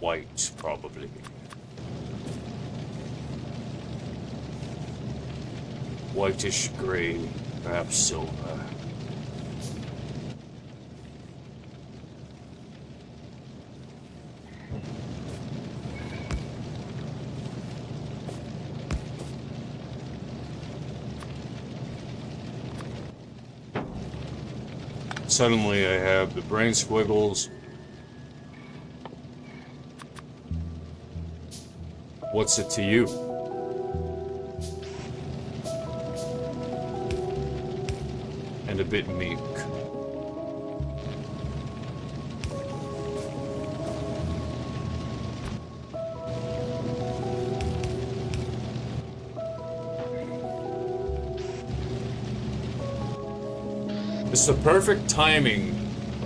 White, probably. Whitish gray, perhaps silver. suddenly I have the brain squiggles. What's it to you? And a bit meek. It's the perfect timing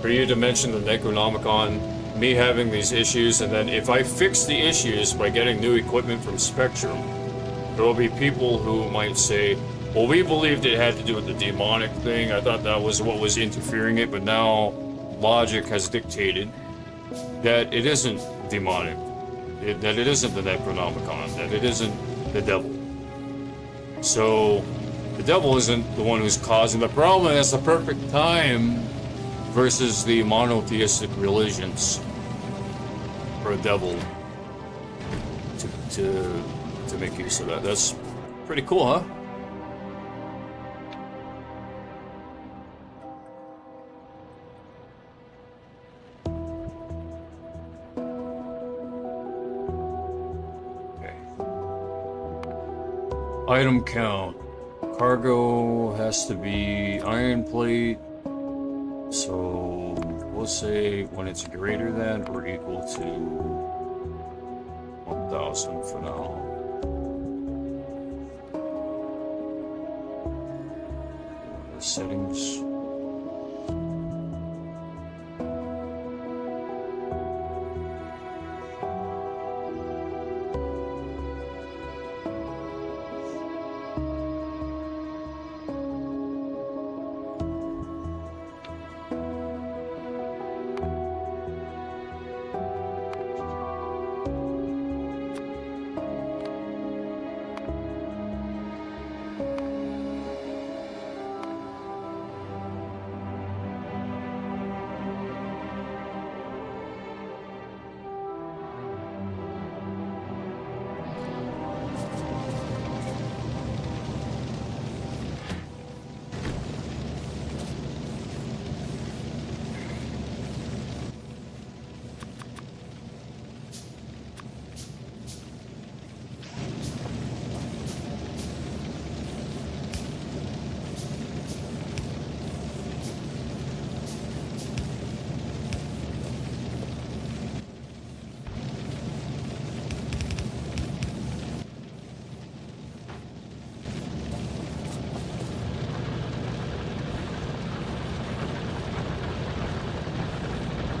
for you to mention the Necronomicon, me having these issues, and then if I fix the issues by getting new equipment from Spectrum, there will be people who might say, well, we believed it had to do with the demonic thing. I thought that was what was interfering it, but now logic has dictated that it isn't demonic, that it isn't the Necronomicon, that it isn't the devil. So the devil isn't the one who's causing the problem, and it's the perfect time versus the monotheistic religions for a devil to make use of that. That's pretty cool, huh? Okay. Item count. Cargo has to be iron plate, so we'll say when it's greater than or equal to 1,000 for now. Settings.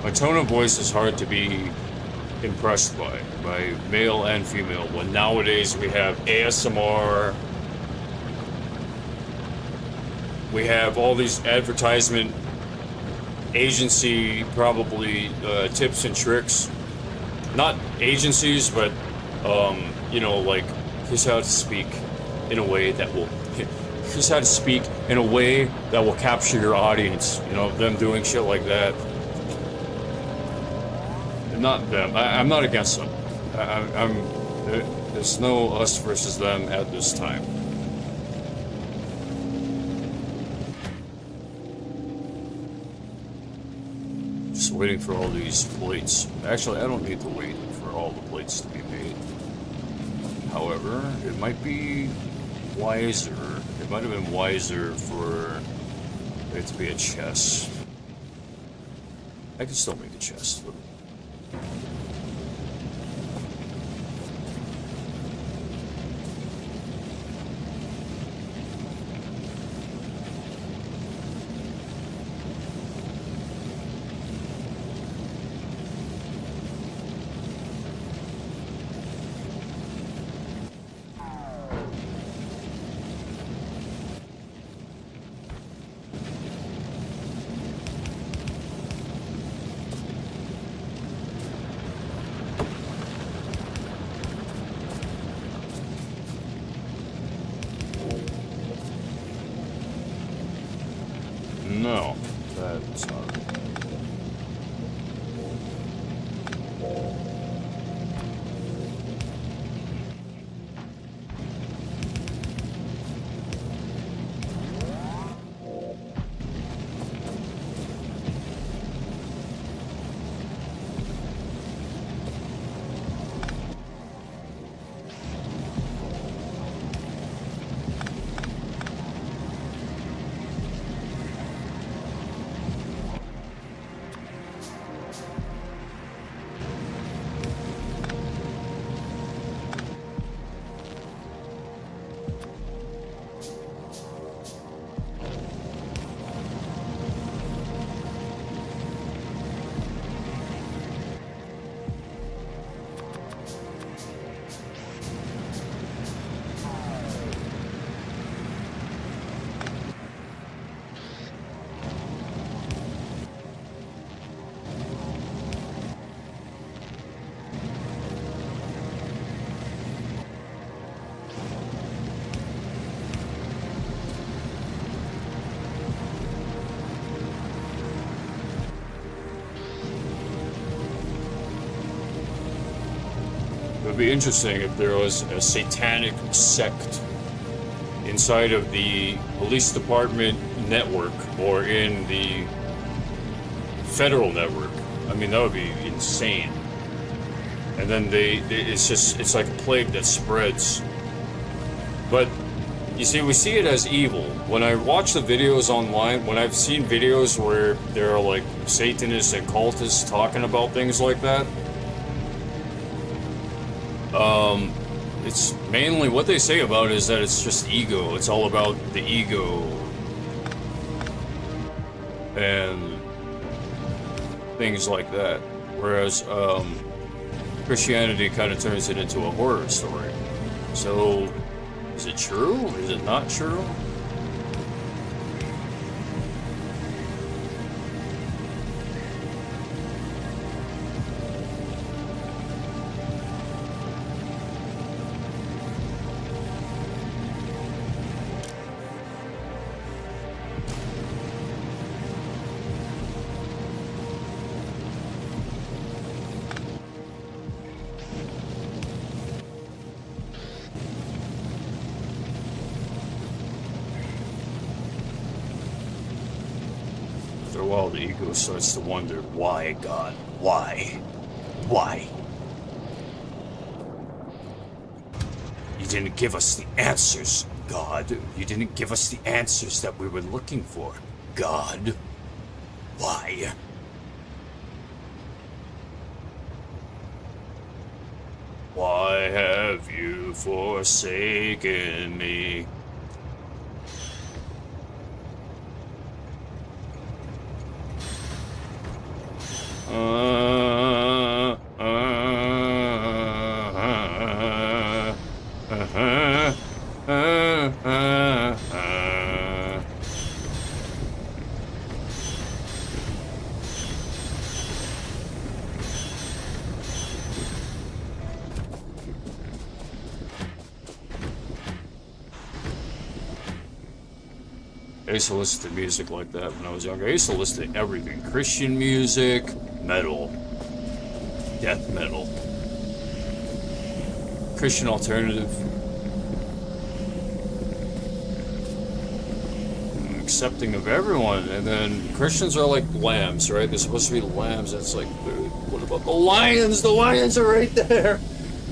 My tone of voice is hard to be impressed by male and female, when nowadays we have ASMR, we have all these advertisement agency, probably tips and tricks. Not agencies, but, you know, like, here's how to speak in a way that will, here's how to speak in a way that will capture your audience, you know, them doing shit like that. Not them. I'm not against them. There's no us versus them at this time. Just waiting for all these plates. Actually, I don't need to wait for all the plates to be made. However, it might be wiser. It might have been wiser for it to be a chest. I can still make a chest. No, that's not it. It would be interesting if there was a satanic sect inside of the police department network or in the federal network. I mean, that would be insane. And then it's like a plague that spreads. But you see, we see it as evil. When I watch the videos online, when I've seen videos where there are like Satanists and cultists talking about things like that, it's mainly what they say about it is that it's just ego. It's all about the ego and things like that. Whereas Christianity kind of turns it into a horror story. So, is it true? Is it not true? After a while, the ego starts to wonder, why, God? Why? Why? You didn't give us the answers, God. You didn't give us the answers that we were looking for, God. Why? Why have you forsaken me? I used to listen to music like that when I was younger. I used to listen to everything. Christian music, metal, death metal, Christian alternative, accepting of everyone. And then Christians are like lambs, right? They're supposed to be lambs. And it's like, dude, what about the lions? The lions are right there.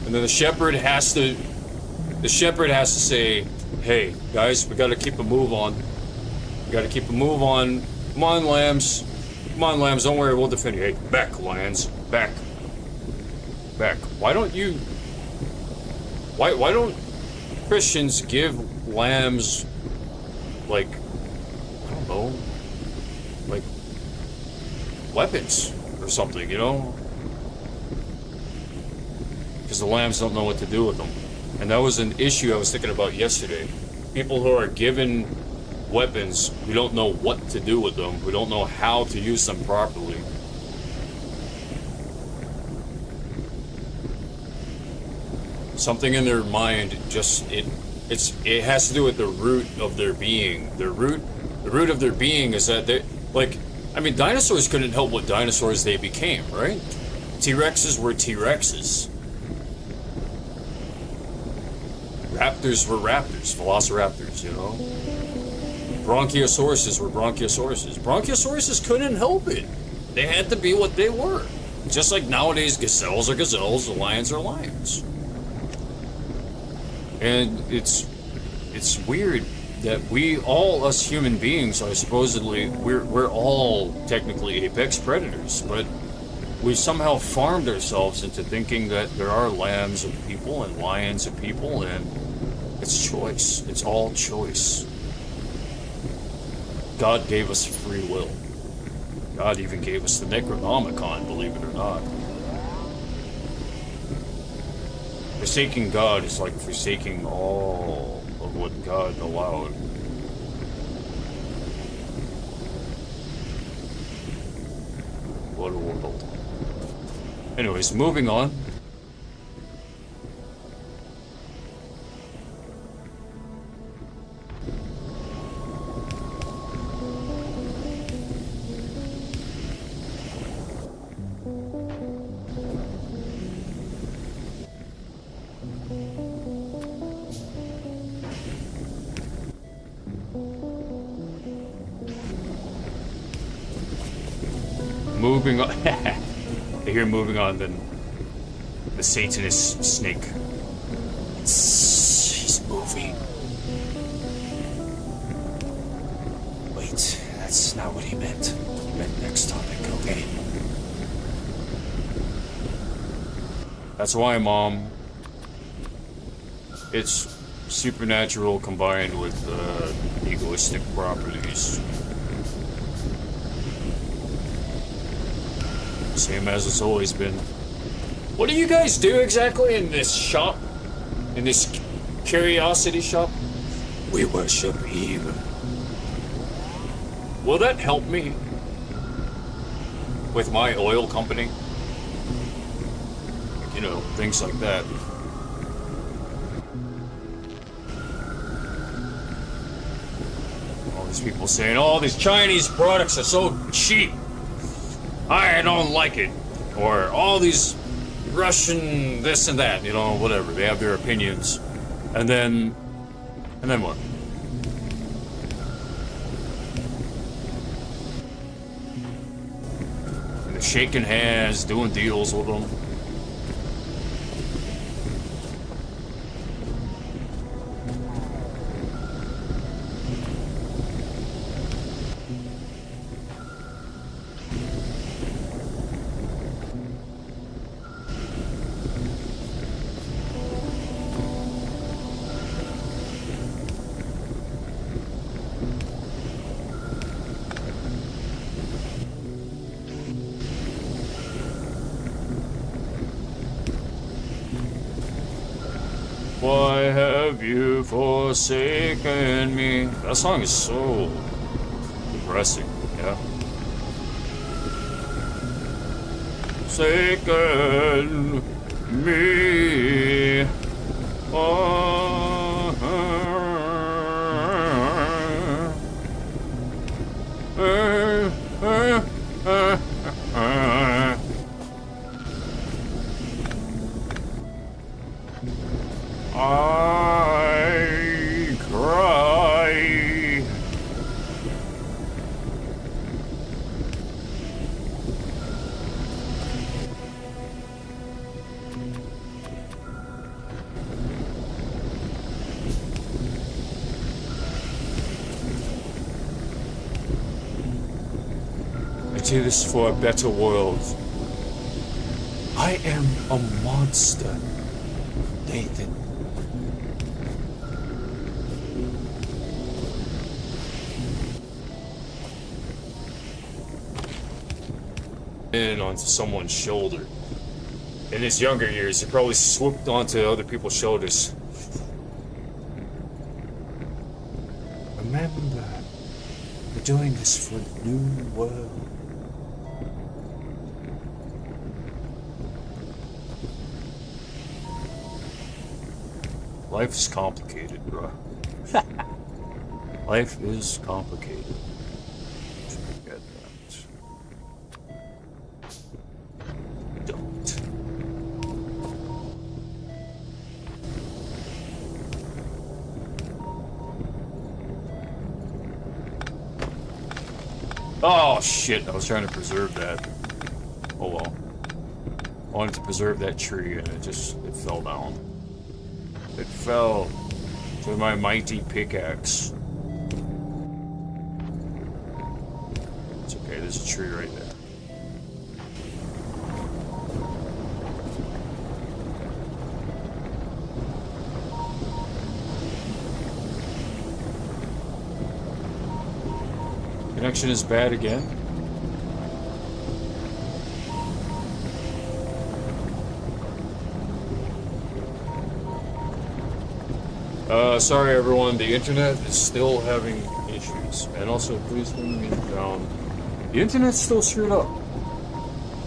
And then the shepherd has to say, hey, guys, we got to keep a move on. We got to keep a move on. Come on, lambs. Come on, lambs. Don't worry, we'll defend you. Hey, back, lions. Back. Back. Why don't Christians give lambs, like, I don't know, like, weapons or something, you know? Because the lambs don't know what to do with them. And that was an issue I was thinking about yesterday. People who are given weapons, we don't know what to do with them. We don't know how to use them properly. Something in their mind just it has to do with the root of their being. The root of their being is that they, like, I mean, dinosaurs couldn't help what dinosaurs they became, right? T-Rexes were T-Rexes. Raptors were raptors, velociraptors, you know? Bronchiosauruses were bronchiosauruses. Bronchiosauruses couldn't help it. They had to be what they were. Just like nowadays, gazelles are gazelles, lions are lions. And it's weird that we, all us human beings, are supposedly, we're all technically apex predators, but we've somehow farmed ourselves into thinking that there are lambs of people and lions of people, and it's choice. It's all choice. God gave us free will. God even gave us the Necronomicon, believe it or not. Forsaking God is like forsaking all of what God allowed. What a world. Anyways, moving on. moving on. I hear moving on, then the Satanist snake. He's moving. Wait, that's not what he meant. He meant next topic, okay? That's why, Mom. It's supernatural combined with egoistic properties. Same as it's always been. What do you guys do exactly in this shop? In this curiosity shop? We worship evil. Will that help me with my oil company? You know, things like that. All these people saying, oh, these Chinese products are so cheap. I don't like it. Or all these Russian this and that, you know, whatever. They have their opinions. And then what? And they're shaking hands, doing deals with them. Why have you forsaken me? That song is so depressing, yeah. Forsaken me. I cry. I do this for a better world. I am a monster, Nathan. In onto someone's shoulder. In his younger years, he probably swooped onto other people's shoulders. Remember, we're doing this for the new world. Life is complicated, bro. Life is complicated. Forget that. Don't. Oh shit, I was trying to preserve that. Oh well. I wanted to preserve that tree and it fell down. It fell to my mighty pickaxe. It's okay, there's a tree right there. Connection is bad again. Sorry everyone, the internet is still having issues. And also, please turn me down. The internet's still screwed up.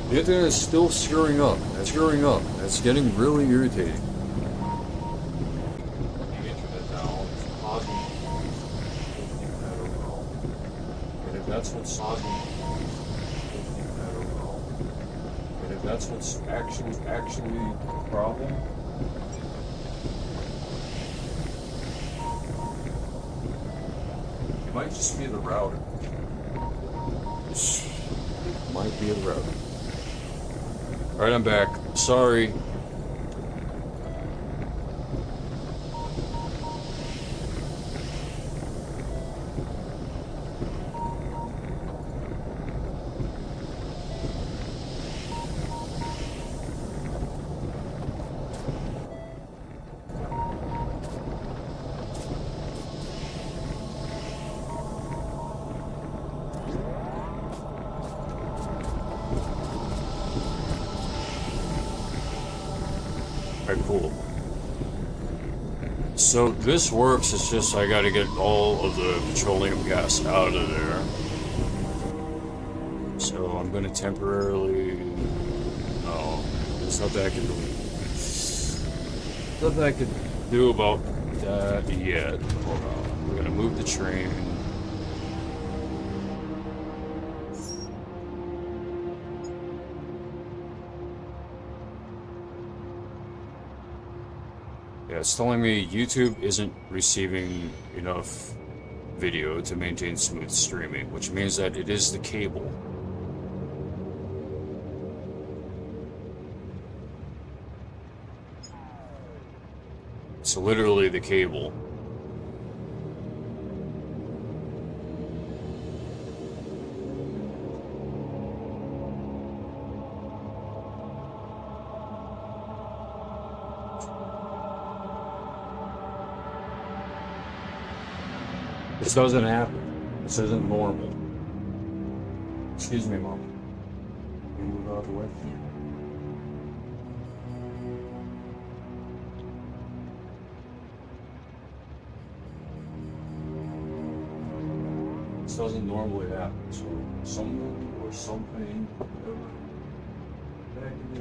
The internet is still screwing up. That's screwing up. That's getting really irritating. The internet now is causing... I don't know. And if that's what's causing... I don't know. And if that's what's actually the problem... It might just be the router. Might be a route. Alright, I'm back. Sorry. Alright, cool. So this works, it's just I gotta get all of the petroleum gas out of there. So I'm gonna temporarily... No, there's nothing I can do. Nothing I can do about that yet. Hold on, we're gonna move the train. Yeah, it's telling me YouTube isn't receiving enough video to maintain smooth streaming, which means that it is the cable. It's literally the cable. This doesn't happen. This isn't normal. Excuse me, Mom. Can you move out of the way? This doesn't normally happen. So someone or something, whatever, back in the